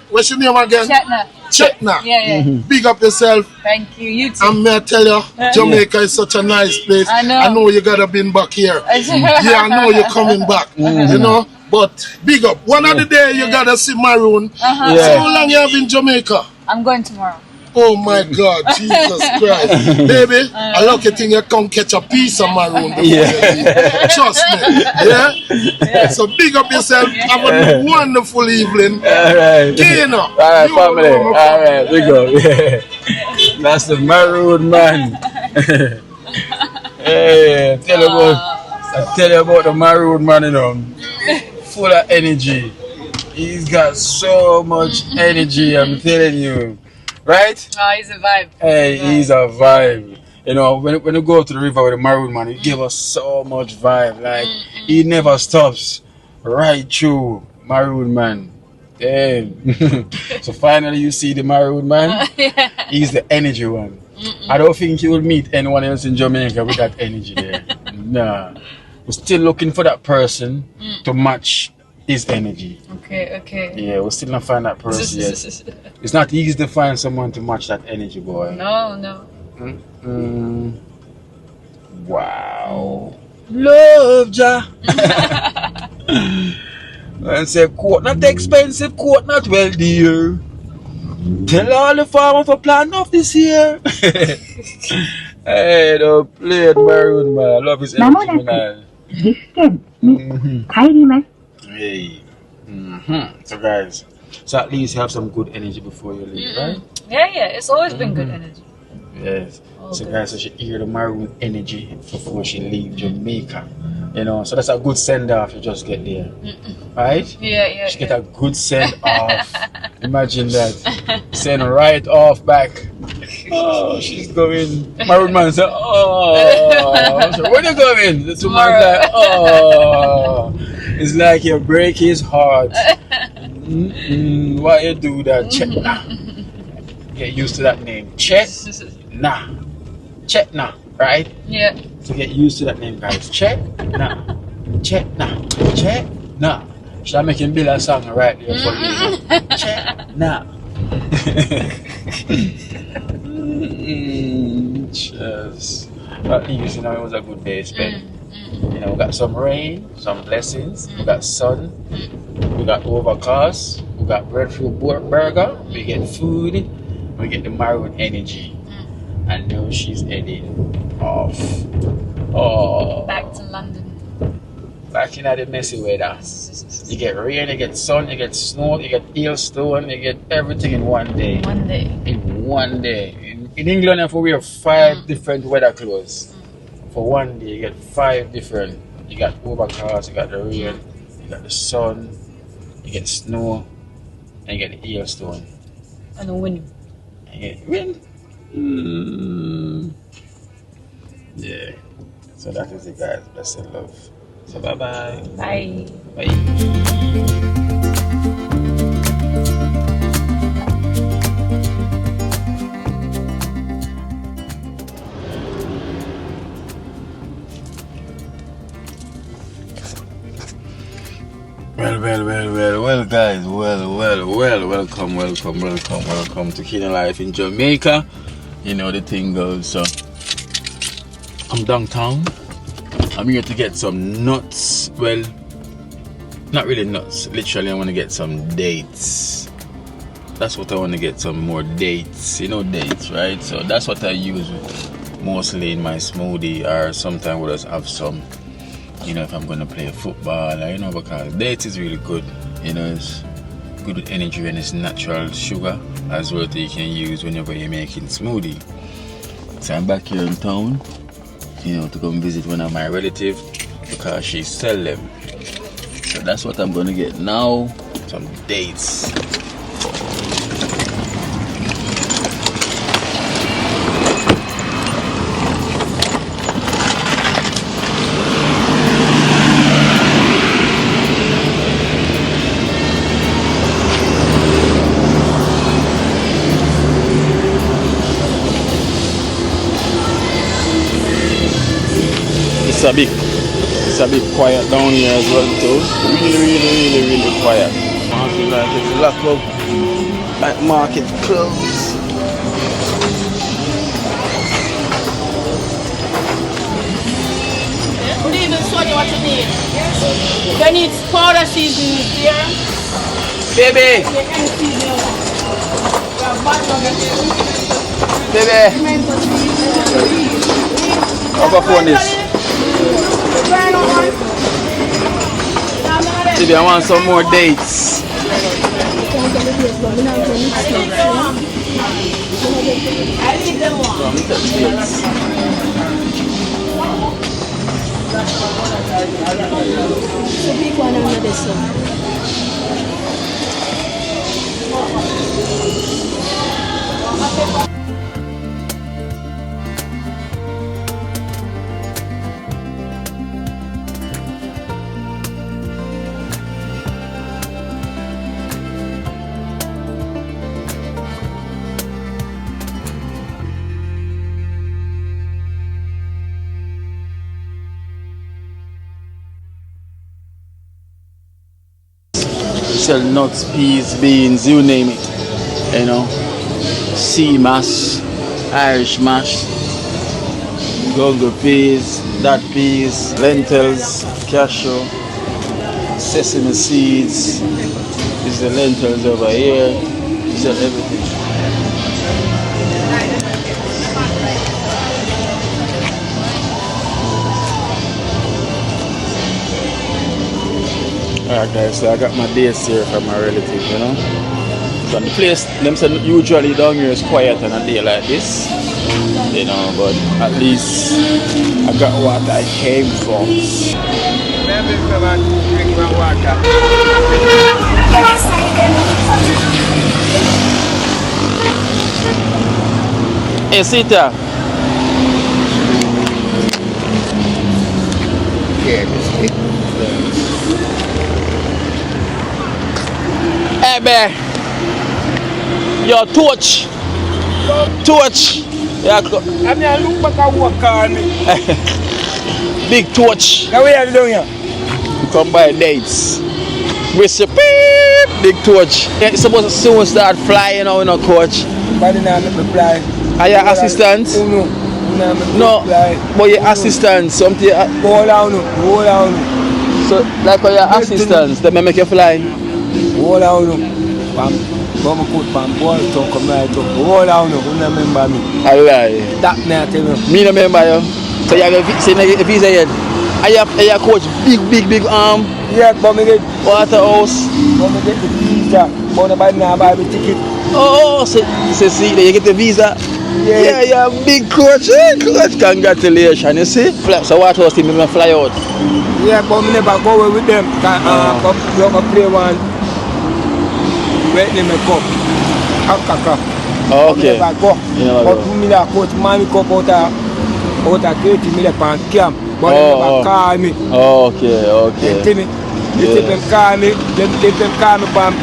What's your name again? Chetna. Chetna. Yeah, yeah. Big up yourself. Thank you. You too. And may I tell you, Jamaica is such a nice place. I know. I know you gotta been back here. Yeah, I know you're coming back. You know, but big up. One of the day you gotta see Maroon. So how long you have in Jamaica? I'm going tomorrow. Oh my God, Jesus Christ. Baby, I lucky thing you come catch a piece of Maroon before you leave. Trust me. Yeah? So big up yourself. Have a wonderful evening. Alright. Kena. Alright, family. Alright, big up. Yeah. That's the Maroon, man. Hey, I tell you about the Maroon, man, you know. Full of energy. He's got so much energy, I'm telling you. Right? Oh, he's a vibe. Hey, he's a vibe. You know, when you go to the river with the Maroon, man, he give us so much vibe. Like, he never stops. Right through Maroon, man. Damn. So finally you see the Maroon, man. He's the energy one. I don't think you will meet anyone else in Jamaica with that energy there. Nah. We're still looking for that person to match his energy. Okay. Yeah, we're still not find that person yet. It's not easy to find someone to match that energy, boy. No. Wow. Love ya. And say quote not expensive, quote not well dear. Tell all the farmers to plant off this year. Hey, don't play it, Maroon, man. I love his energy, man. Hey. So guys, so at least you have some good energy before you leave, right? Yeah. It's always been good energy. Yes. All So good. guys, so she hear the Maroon energy before she leave Jamaica. You know, so that's a good send off you just get there. Right? Yeah. She get a good send off. Imagine that. Send right off back. Oh, she's going. Maroon man said, oh. So where you going? The two man like, oh. It's like you break his heart. Why you do that? Check nah. Get used to that name. Check nah. Check nah. Right? Yeah. So get used to that name, guys. Check nah. Check nah. Check nah. Should I make him build a song right there for you? Check nah. Just at least, you know, it was a good day spent. You know, we got some rain, some blessings, we got sun, we got overcast, we got breadfruit burger, we get food, we get the Maroon energy. And now she's heading off. Oh, Back to London. back in the messy weather. You get rain, you get sun, you get snow, you get hailstone, you get everything in one day. In one day. In England, you have to wear 5 different weather clothes. For one day, you get 5 different. You got overcast, you got the rain, you got the sun, you get snow, and you get the hailstone. And the wind. And you get wind. Yeah. So that is it, guys. Blessed love. So bye-bye. Bye. Bye. Well, guys, welcome to Keenan Life in Jamaica. You know the thing goes, so I'm downtown. I'm here to get some nuts. Well, not really nuts. Literally, I want to get some dates. That's what I want to get, some more dates. You know dates, right? So that's what I use with mostly in my smoothie, or sometimes we'll just have some, you know, if I'm going to play football, or, you know, because dates is really good, you know, it's good with energy and it's natural sugar as well that you can use whenever you're making smoothie. So I'm back here in town, you know, to come visit one of my relatives because she sell them. So that's what I'm going to get now, some dates. It's a bit quiet down here as well too. Really quiet. I feel like it's locked up. Like market closed. Good evening, Sonia, what you need? You need powder seasoning here. Baby! How about phone this? Baby, I want some more dates. Sell nuts, peas, beans, you name it, you know, sea mash, Irish mash, gungo peas, dot peas, lentils, cashew, sesame seeds. This is the lentils over here. This is everything. Alright guys, so I got my dates here from my relative, you know. So the place, them say usually down here is quiet on a day like this, you know, but at least I got what I came from. Hey Sita. Hey man, yo torch. Yeah, I mean, I look back and walk on me. big torch. Now, where are you doing here? You come buy dates. We say beep, big torch. Yeah, it's supposed to soon start flying now in a coach. But then I make me fly. Are your assistant? No, but your assistant, something. Hold on. So, like your assistants, they may make you fly. Hold on. Come put pan ball to come right up. Hold on, you remember me. Alright. That me I tell you. Me no remember you. So you have a visa yet? Are you coach big arm? Yeah, but me get Waterhouse. but me get the visa. But nobody now buy me ticket. Oh, so see, you get the visa. Yeah. Yeah, big coach. Hey, coach, congratulations. You see? So Waterhouse team will fly out. Yeah, but me never go away with them. Come play one. Wait, let me go. Africa. Okay. Never go. But me that coach money come out of 30 million pound camp. But they never call me. Okay. They them call me. Them call me from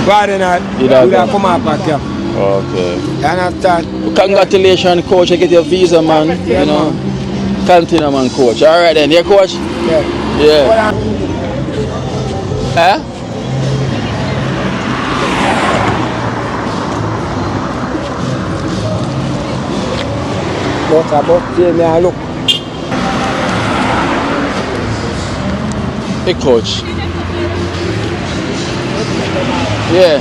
Garden. They come up at camp. Okay. You understand? Congratulations, coach. You get your visa, man. Yeah, you know. Continue, man, coach. All right, then. Yeah, coach? Yeah. Huh? About me I look. Hey, coach. Yeah.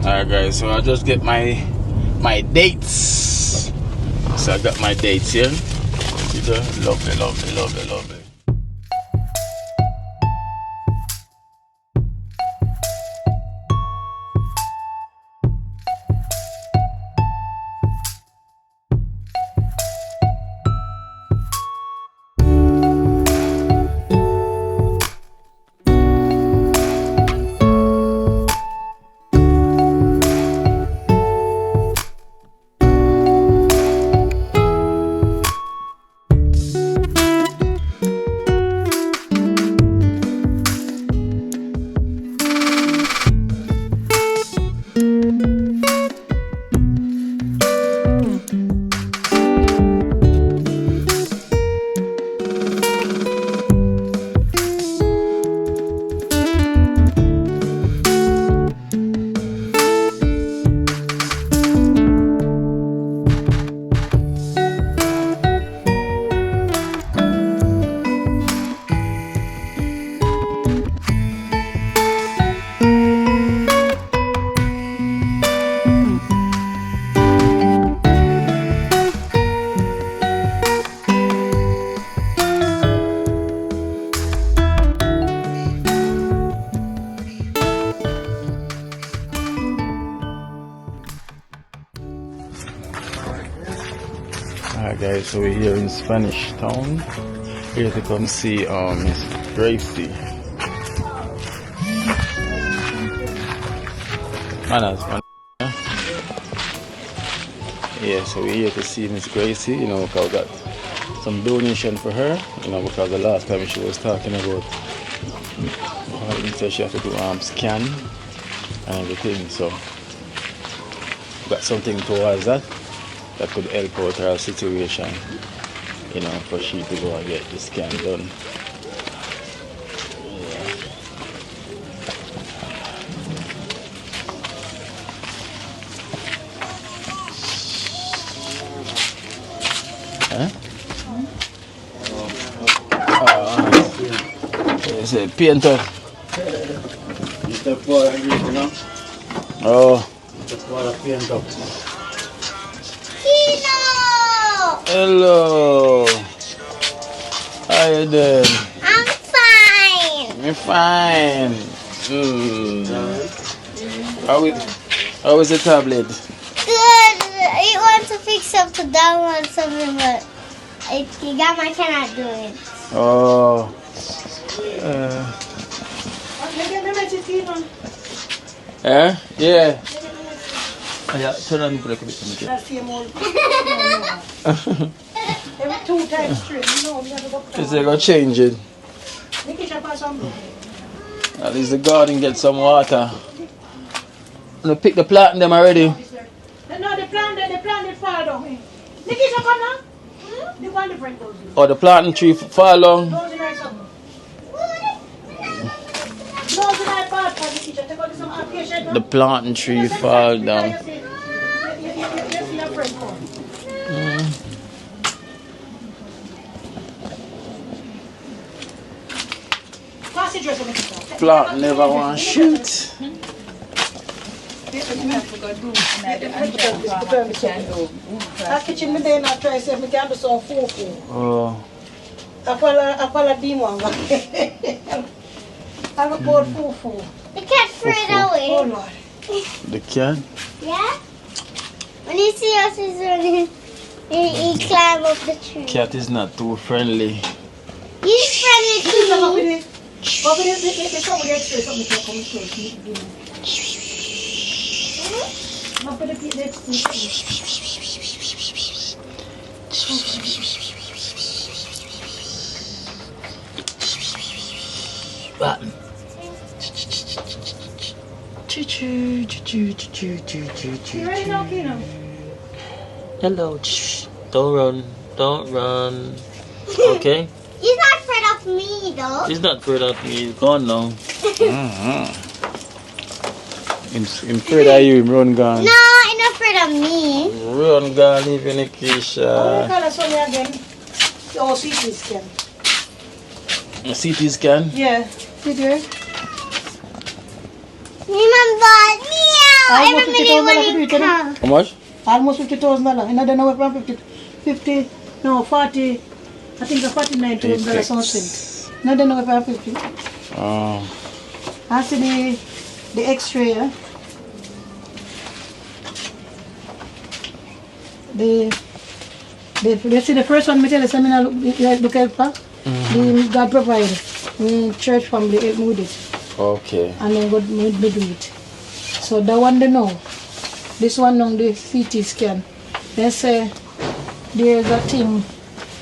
Alright guys, so I'll just get my dates. So I got my dates here. Lovely, lovely, lovely, lovely. Alright guys, so we're here in Spanish Town, here to come see Miss Gracie. Yeah, so we're here to see Miss Gracie, you know, because we got some donation for her, you know, because the last time she was talking about so she had to do scan and everything, so we got something towards that could help out her situation, you know, for she to go and get the scan done. Huh? It's a painter. Oh. Hello. How you doing? I'm fine. You're fine. How is the tablet? Good. I want to fix up to download something, but I cannot do it. Oh. Yeah. Yeah, turn on the break a bit. Every 2 times straight, you know, you have to go. Is they gonna change it? At least the garden get some water. You pick the plant them already. No, the plant fall down. Nikisha, come now. The one different goes. Oh, the planting tree fall down. Those in our summer. Those in our part for Nikisha. Take out some application. The planting tree fall down. You see your friend come. Pass the dress on Nikisha. Plant never want to shoot. That kitchen, me there not try to say me can do some fufu. Oh. I follow demon. I look for fufu. The cat threw it away. Oh Lord. The cat? Yeah? When you see us, he climb up the tree. Cat is not too friendly. He's friendly too. Hello. Don't run. Okay? He's not afraid of me though. He's not afraid of me. He's gone now. In afraid of you, run gone. No, he's not afraid of me. Run gone, even Nikisha. Oh, CT scan. A CT scan? Yeah. Did you? Remember, meow. every minute when you come. How much? Almost $50,000. And I don't know from 50, no, 40, I think $49,000 something. No, I don't know from 50. Oh. I see the X-ray, yeah? Let's see the first one, me tell you, seminar look help her. The God provide. Church family help me with it. Okay. And then God made me do it. So that one they know. This one on the CT scan. They say there's a thing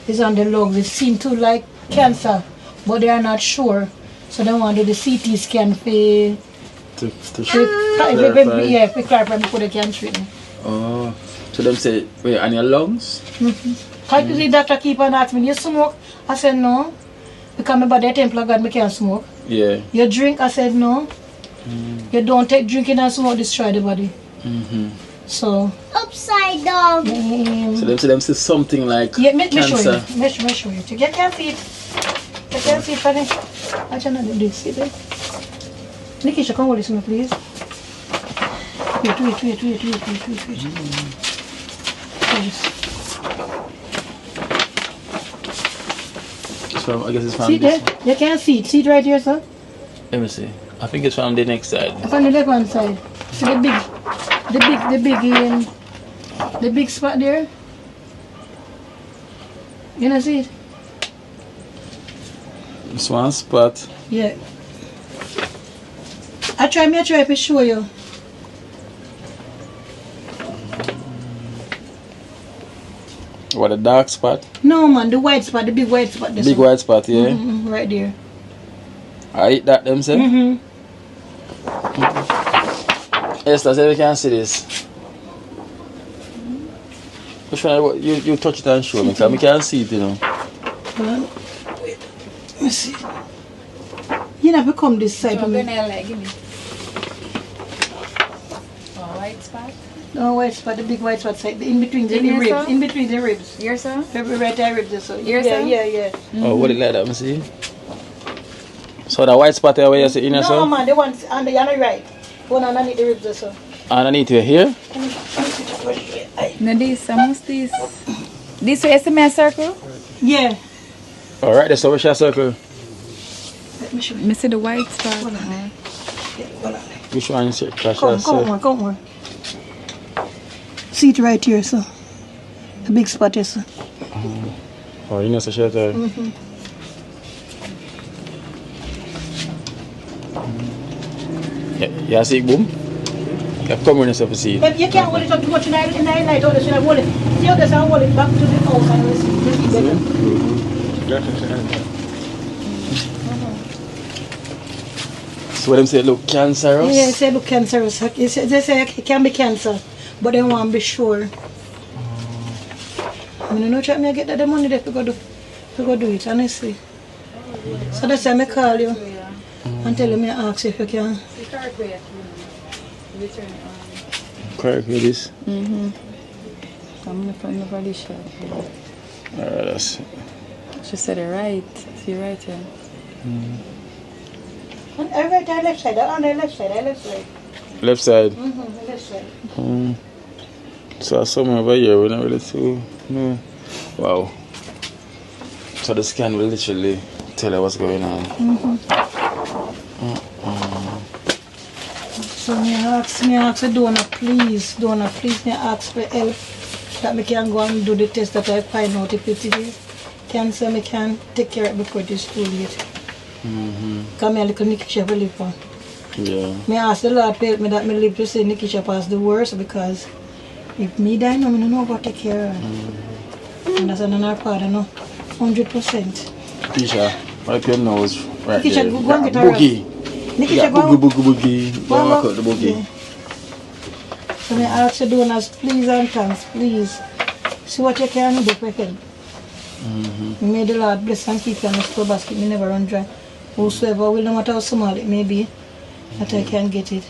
is on the lung. It seems to like cancer, but they are not sure. So they want to do the CT scan for clarify before they can treat me. Oh. So them say, wait, on your lungs? How the doctor keep on asking me, you smoke? I said no. Because my body temple of God, I can't smoke. Yeah. You drink? I said no. You don't take drinking and smoke, destroy the body. So Upside down. So them say something like cancer. Me show you. You can't see it. You can't see it, honey. I cannot do this. See there? Nikisha, come hold this one, please. Wait. So I guess it's from See this. there? You can't see it. See it right here, sir? Let me see. I think it's from the next side. From the left hand side. See the big spot there? You know see it? This one spot. Yeah. I try to show you. What, a dark spot? No man, the white spot, the big white spot. Big white spot, yeah. Right there. I eat that them say? Yes, that's we can see this. Which one you touch it and show me, because we can see it, you know. Hold on. Wait. Let me see. You never come this side with me. Give me. White spot? No white spot, the big white spot side, in between the ribs. Son? In between the ribs. Your son? Right there, ribs. So. Your Yeah, son? yeah. Oh, what it like that, let me see. So the white spot there where you see in yourself? No man, the one on the right. One underneath the ribs also. Underneath you here? No, this, almost this. This way, see my circle? Yeah. Alright, that's how we shall circle. Let me show you. Me see the white spot. Hold on. Which one you see? Come on. See it right here, so. The big spot is. Oh, you know the shelter. Yeah, see it, boom? You come on yourself to see it. But you can't hold it up too much in the night, or you hold it. See how this, I hold it back to the outside. So what them say, look cancerous? Yeah, they say look cancerous. They say it can be cancer, but they want to be sure. I mean, no try me get that the money there to go do it, honestly. So that's why I call you and tell you me ask if you can. Correct with this? I'm going to put my body shot. Alright, that's it. She said it right. See right here. And right there, left side. On the left side, left side. Left side? Left side. So somewhere over here, we're not really too. No. Wow. So the scan will literally tell you what's going on. So me ask the donor, please, me ask for help that me can go and do the test that I find out if it is cancer. Me can take care of it before it is too late. Because me a little Nikisha for live for. Yeah. Me ask the Lord to help me that me live to say Nikisha pass the worst, because if me die now, me don't know about take care of her. And that's another part, no, 100%. Tisha, wipe your nose right Nikisha, there. go and get her. Boogie. Nikisha, go. Boogie. Go and walk out the boogie. Yeah. So me ask the donors, please and thanks, please. See what you can do for help. May the Lord bless and keep you on the store basket. Me never run dry. Whosoever will, no matter how small it may be, that I can get it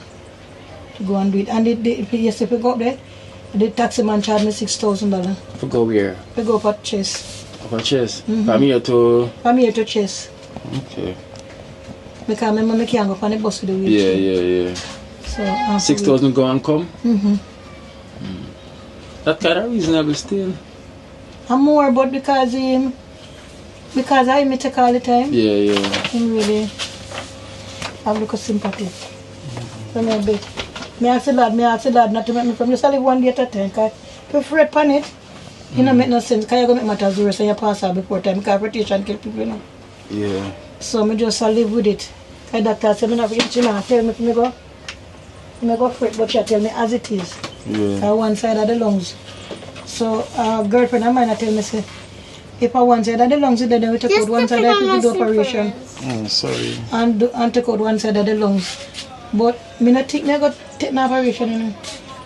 to go and do it. And if you go up there, the taxi man charged me $6,000. To go where? To go up at Chess. Up at Chess? From here to? From here to Chess. Okay. Because remember, I can't go on the bus with the wheelchair. Yeah. So 6,000 go and come. Mm-hmm. That kind of reasonable still. I'm more, but because I me take all the time. Yeah. Him really have look of sympathy. So me ask the Lord not to make me from just live one day at a time. Because if you fret upon it, it don't make no sense. Because you're going to make matters worse and you pass out before time. Because reputation kill people, you know. Yeah. So I just live with it. The doctor said, I'm not going to tell me to go fret, but she tell me as it is. Yeah. One side of the lungs. So girlfriend of mine tell me, say, if I one side of the lungs, then we take out one side of the operation. Oh, sorry. And take out one side of the lungs. But I don't think I got to take an operation, you know,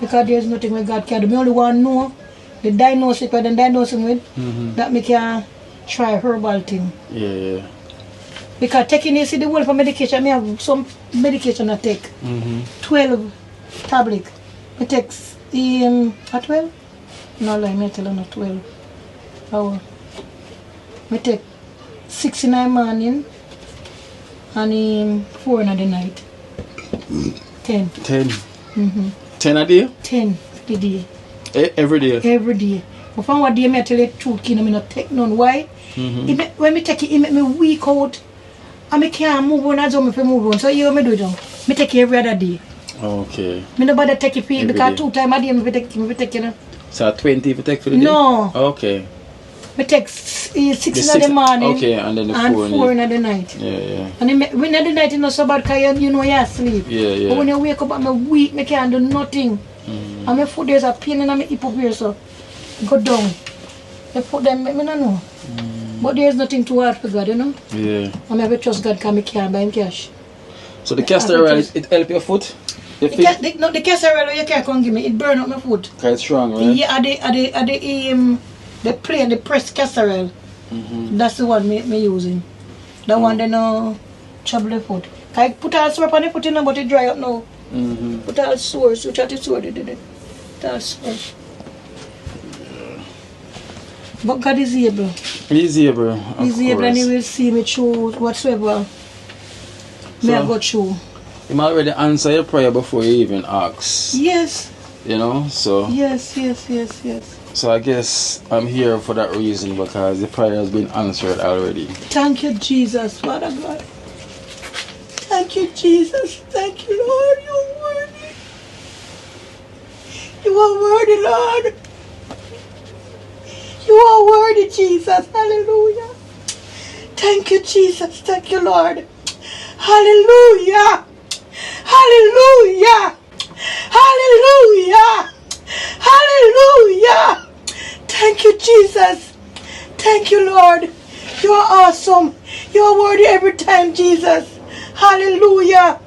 because there's nothing where God can do. I only want to know the diagnosis, what they diagnose me with, that I can try herbal thing. Yeah. Because taking the whole for medication, I have some medication I take. 12 tablets. I take 12? No, lie, I tell you not 12. I take 6 in the morning and 4 in the night. 10. 10. 10 a day? 10 a day. Every day? Every day. But from what day I tell you the truth, I don't take none. Why? When I take it make me weak out. And I can't move on as I move on. So you me do it now. I take it every other day. Okay. I don't bother take it for Every because day. 2 times a day I take, you know. So 20 if you take for the day? No. Okay. I take 6 in the morning. Okay, and then the and 4 in the night. Yeah. And when in the night it's not so bad because you know you're asleep. Yeah. But when you wake up I'm weak, I can't do nothing. And my foot there's a pain in my hip up here, so go down. I put them, I don't know. But there's nothing too hard for God, you know. Yeah. I have to trust God because I can't buy him cash. So the castor oil, it help your foot? Your feet? The castor oil you can't come give me, it burn up my foot. Because it's strong, right? Yeah, the plain, the pressed castor oil. That's the one me using. The one they no trouble the foot. I put all sore on the foot, you know, but it dry up now. Put all sores, which are the sore, they did it. Put all sores. But God is able. He's able. He's able and He will see me through whatsoever. May I go through. He might already answer your prayer before you even ask. Yes. You know, so. Yes. So I guess I'm here for that reason because the prayer has been answered already. Thank you, Jesus, Father God. Thank you, Jesus. Thank you, Lord. You're worthy. You are worthy, Lord. You are worthy, Jesus. Hallelujah. Thank you, Jesus. Thank you, Lord. Hallelujah. Hallelujah. Hallelujah. Hallelujah. Thank you, Jesus. Thank you, Lord. You are awesome. You are worthy every time, Jesus. Hallelujah.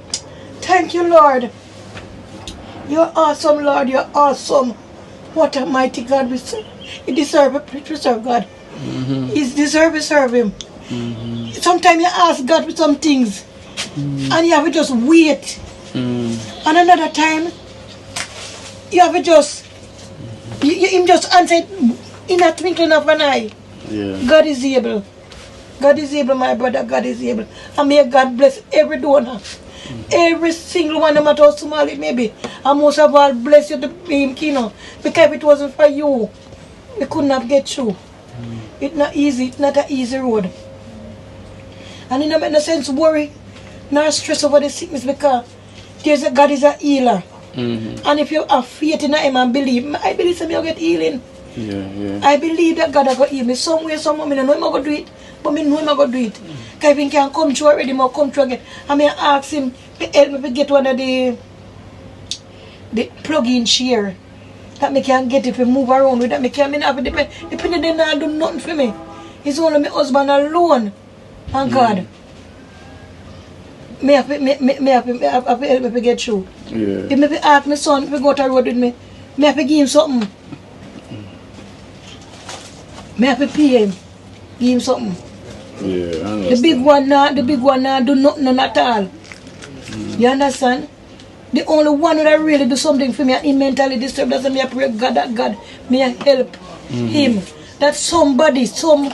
Thank you, Lord. You are awesome, Lord. You are awesome. What a mighty God we serve. He deserves to serve God. He deserves to serve Him. Sometimes you ask God for some things and you have to just wait. And another time you have to just Him just answer in a twinkling of an eye. Yeah. God is able. God is able, my brother. God is able. And may God bless every donor. Every single one, no matter how small it may be. And most of all, bless you to Him, you know. Because if it wasn't for you, we could not get through. It's not easy. It's not an easy road. And it doesn't make no sense worry nor stress over the sickness because God is a healer. And if you have faith in Him and believe, I believe that you'll get healing. Yeah. I believe that God will go heal me some way, somehow. I don't know Him going to do it, but I know Him going to do it. Because if He can come through already, I'll come through again. I may ask Him to help me to get one of the plug-in chair that I can get if I move around with that. I can't have it depending on not do nothing for me. It's only my husband alone and God. Me have to help me to get through. Yeah. If I ask my son if he go to the road with me, I have to give him something. I have to pay him, give him something. Yeah, I understand. The big one now do nothing at all. You understand? The only one that really do something for me and he mentally disturbed, that's me I pray God that God may help him. That somebody, some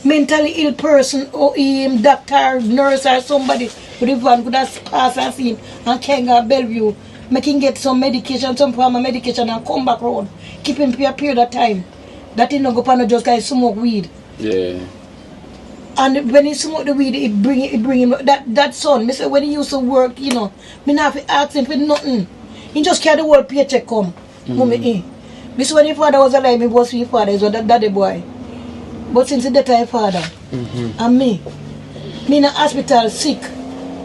mentally ill person or him, doctor, nurse or somebody with the van could have passed and seen and came to Bellevue I can get some medication, some form of medication and come back round. Keep him for a period of time. That he no go pan just guys smoke weed. Yeah. And when he smoke the weed, it bring him that son. Me say when he used to work, you know, me not have to ask him for nothing. He just carry the whole paycheck come. Me say when his father was alive, he was his father, so that daddy boy. But since that time father, and me in the hospital sick,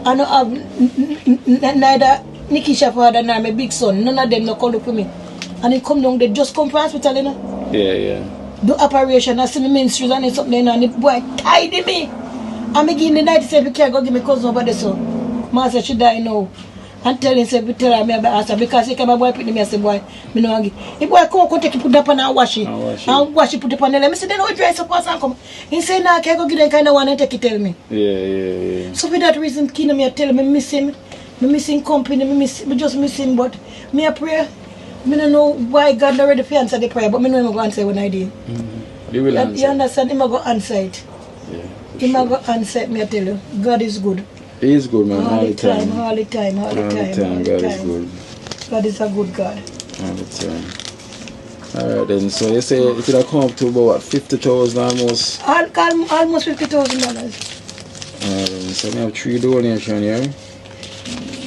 I don't have neither Nikisha father nor my big son. None of them no come look for me. And he come down, they just come from hospital, you know. Yeah. Do operation, I see me ministries and it's something and the boy tidy me. And me give him the night, say, if you can't go give me cousin over there, so. Master, she die now. And tell him, say, tell her, me about her, because he come a boy, put me, I say, boy, me no give. The boy come take it, put it up and wash it. And wash it, put it on the leg. I say, then how dry suppose and come. He say, nah, I can't go give them kind of one and take it, tell me. Yeah. So for that reason, Kina, me tell me, miss him. Me missing company, me just miss him, but me a pray. I don't know why God already answer the prayer, but I know I'm going to answer when I did. You will answer. You understand? I'm going to answer it. Yeah. I'm going to answer it, me I tell you. God is good. He is good, man. All the time. All the time. God is good. God is a good God. All the time. Alright then, so you say it could have come up to about what, 50,000 almost? Almost $50,000. So we have 3 donations here.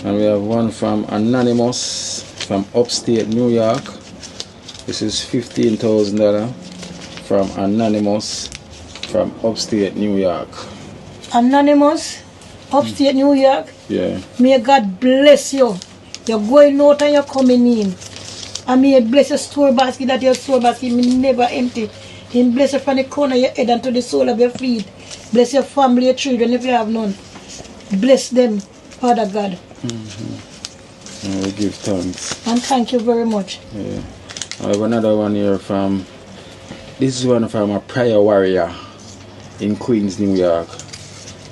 And we have one from Anonymous from upstate New York. This is $15,000 from Anonymous from upstate New York. Anonymous, upstate New York. Yeah. May God bless you. You're going out and you're coming in. And may He bless your store basket, that your store basket may never empty. He bless you from the corner of your head and to the sole of your feet. Bless your family, your children if you have none. Bless them, Father God. And we give thanks. And thank you very much. Yeah. I have another one here from, this is one from a prayer warrior in Queens, New York.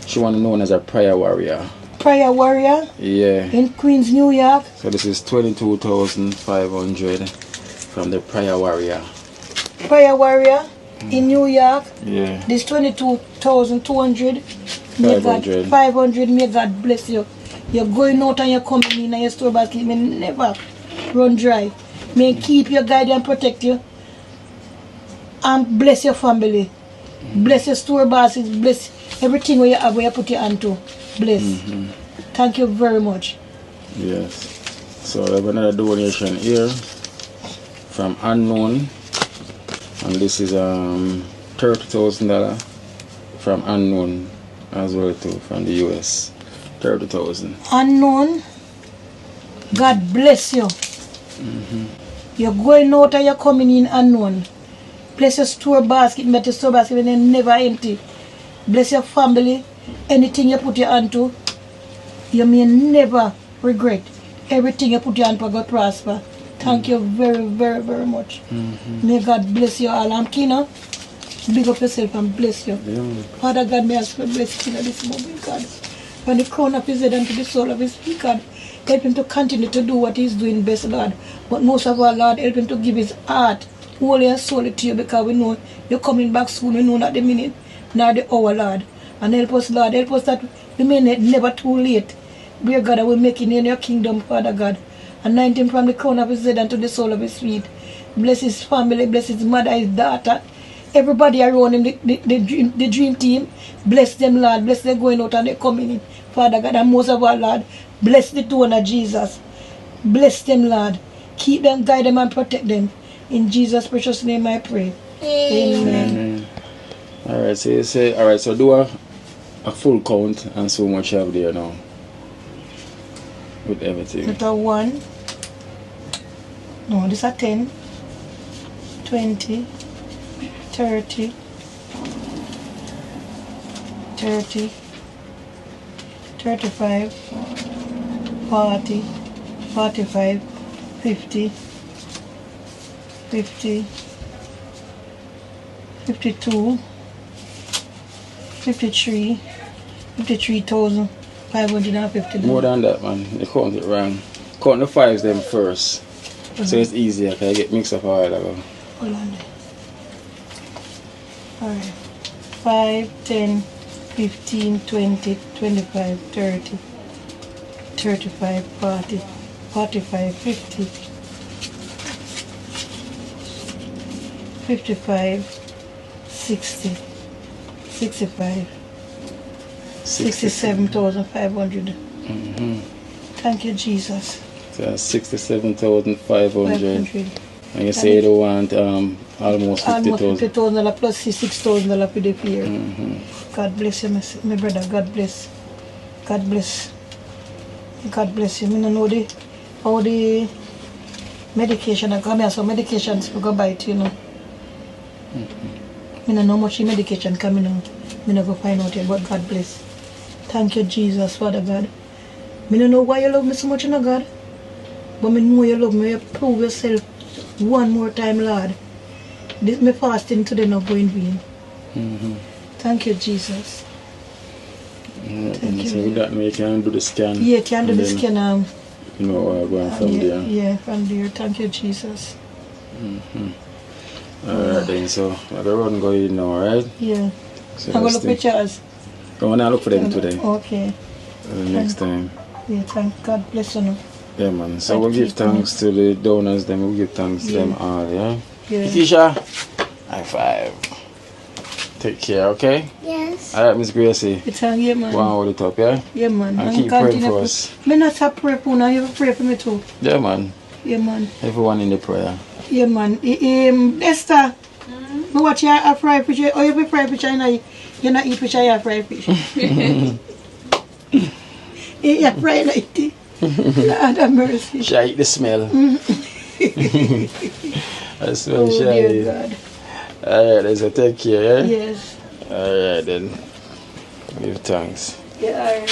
She was known as a prayer warrior. Prayer warrior? Yeah. In Queens, New York. So this is 22,500 from the prayer warrior. Prayer warrior in New York. Yeah. This 22,200. 500. 500. May God bless you. You're going out and you're coming in and your store basket may never run dry. May He keep you, guide you and protect you. And bless your family. Bless your store basket. Bless everything where you have, where you put your hand to. Bless. Thank you very much. Yes. So I have another donation here from Unknown. And this is $30,000 from Unknown as well too, from the US. 30,000. Unknown, God bless you. You're going out and you're coming in unknown. Bless your store basket, make your store basket and then never empty. Bless your family. Anything you put your hand to, you may never regret. Everything you put your hand to God prosper. Thank you very, very, very much. May God bless you all. I'm Kina. Big up yourself and bless you. Father God, may I ask for blessing at this moment, God. From the crown of his head and to the sole of his feet, God. Help him to continue to do what he's doing best, Lord. But most of all, Lord, help him to give his heart, wholly and solely to you, because we know you're coming back soon. We know not the minute, nor the hour, Lord. And help us, Lord. Help us that we may never too late. Dear God, that we're making in your kingdom, Father God. Anoint him from the crown of his head and to the sole of his feet. Bless his family, bless his mother, his daughter. Everybody around him, the dream team. Bless them, Lord. Bless them going out and they coming in. Father God, and most of all, Lord, bless the two of Jesus. Bless them, Lord. Keep them, guide them, and protect them. In Jesus' precious name I pray. Amen. Alright, so you say, alright, so do a full count and so much you have there now. With everything. With a 1. No, this is a 10, 20, 30, 30, 35, 40, 45, 50, 50, 52, 53, 53,550. More than that, man. You count it wrong. Count the 5s them first. So it's easier because I get mixed up a while ago. Hold on there. Alright. 5, 10, 15, 20, 25, 30, 35, 40, 45, 50, 55, 60, 65, 67,500. Thank you, Jesus. So 67,500. And you say you want almost 50,000. $50,000 plus $6,000 for the year. God bless you, my brother. God bless. God bless. God bless you. I don't know how the medication are coming. So medications we go buy it, you know. I don't know how much the medication coming out. I don't go find out yet, but God bless. Thank you, Jesus, Father God. I don't know why you love me so much, you know, God. But I know you love me. You prove yourself one more time, Lord. This my fasting today not going in vain. Thank you, Jesus. Thank you. So with that, you can do the scan. Yeah, can do the scan. You know, going from there. Yeah, from there. Thank you, Jesus. Alright then, so I go run go in now, alright? Yeah. So I'm going to look pictures. Come on, I'll look for them today. Okay. Next time. Yeah, thank God bless you. Yeah, man. So we'll give thanks to the donors, then we'll give thanks to them all, yeah? Yeah. Keisha, high five. Take care, okay? Yes. Alright, Miss Gracie. It's on, yeah, man. Go on, hold it up, yeah? Yeah, man. And keep praying for us. Me not stop pray for now. You pray for me too. Yeah, man. Yeah, man. Everyone in the prayer. Yeah, man. Esther, me watch you a fry fish. Oh, you be fry fish and you not eat fish, you fry fish. You fry and eat it. Lord have mercy. Shall I eat the smell? I smell Oh, shy. dear God. Alright, then so take care, yeah? Yes. Alright then. Give thanks. Yeah, alright.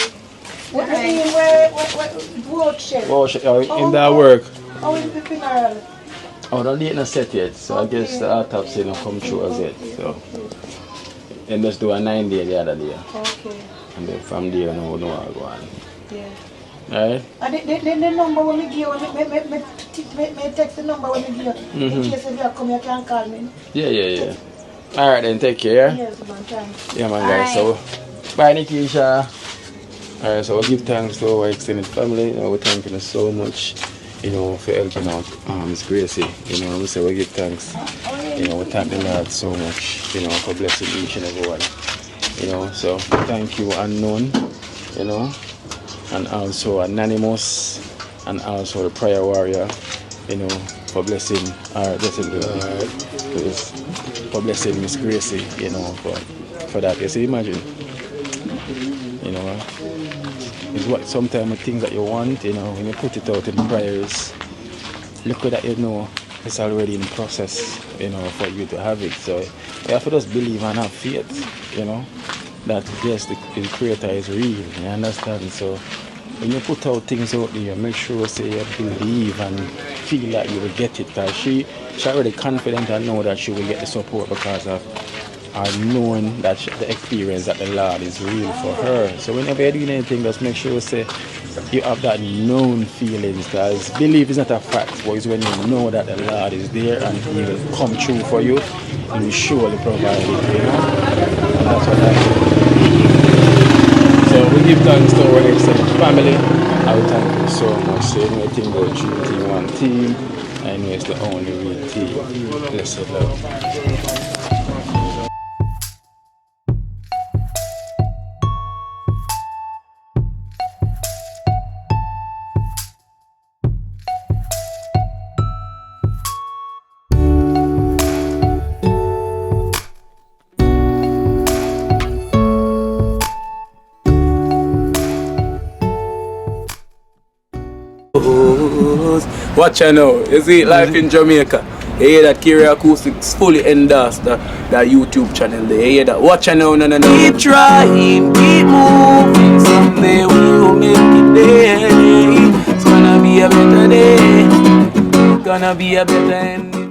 What shell? Oh, in that work. Oh, in the funeral. Oh, the date not set yet, so I guess the autopsy don't come through as yet. So they just do a 9-day the other day. Okay. And then from there no know what go on. Yeah. Alright? And the number when we give you, me text the number when we give you. In case if you come, you can call me. Yeah. Alright then, take care, yeah? Yes, man, thanks. Yeah, man, guys. So, bye, Nikisha. Alright, so we'll give thanks to our extended family. You know, we're thanking us so much, you know, for helping out Miss Gracie. You know, we say we give thanks. You know, we thank the Lord so much, you know, for blessing each and every one. You know, so thank you, Unknown, you know, and also Anonymous, and also the Prayer Warrior, you know, for blessing for blessing Miss Gracie, you know, for that. You see, imagine, you know, it's what sometimes things that you want, you know, when you put it out in prayers, look at that, you know, it's already in process, you know, for you to have it. So you have to just believe and have faith, you know, that yes, the Creator is real, you understand? So when you put out things out there, make sure say you believe and feel like you will get it, because she already confident and know that she will get the support because of her knowing that the experience that the Lord is real for her. So whenever you're doing anything, just make sure say you have that known feelings, because belief is not a fact, but it's when you know that the Lord is there and He will come true for you, He will surely provide it, you know? And that's what I do. So we give thanks to our extended family. I will thank you so much. So anything about Dream Team, one team, I know it's the only real team. Blessed love. Watch out now, you see life in Jamaica. You hear that Kiri Acoustics fully endorsed that YouTube channel there. You hear that? Watch out now, no. Keep trying, keep moving. Someday we will make it there. It's gonna be a better day. It's gonna be a better end.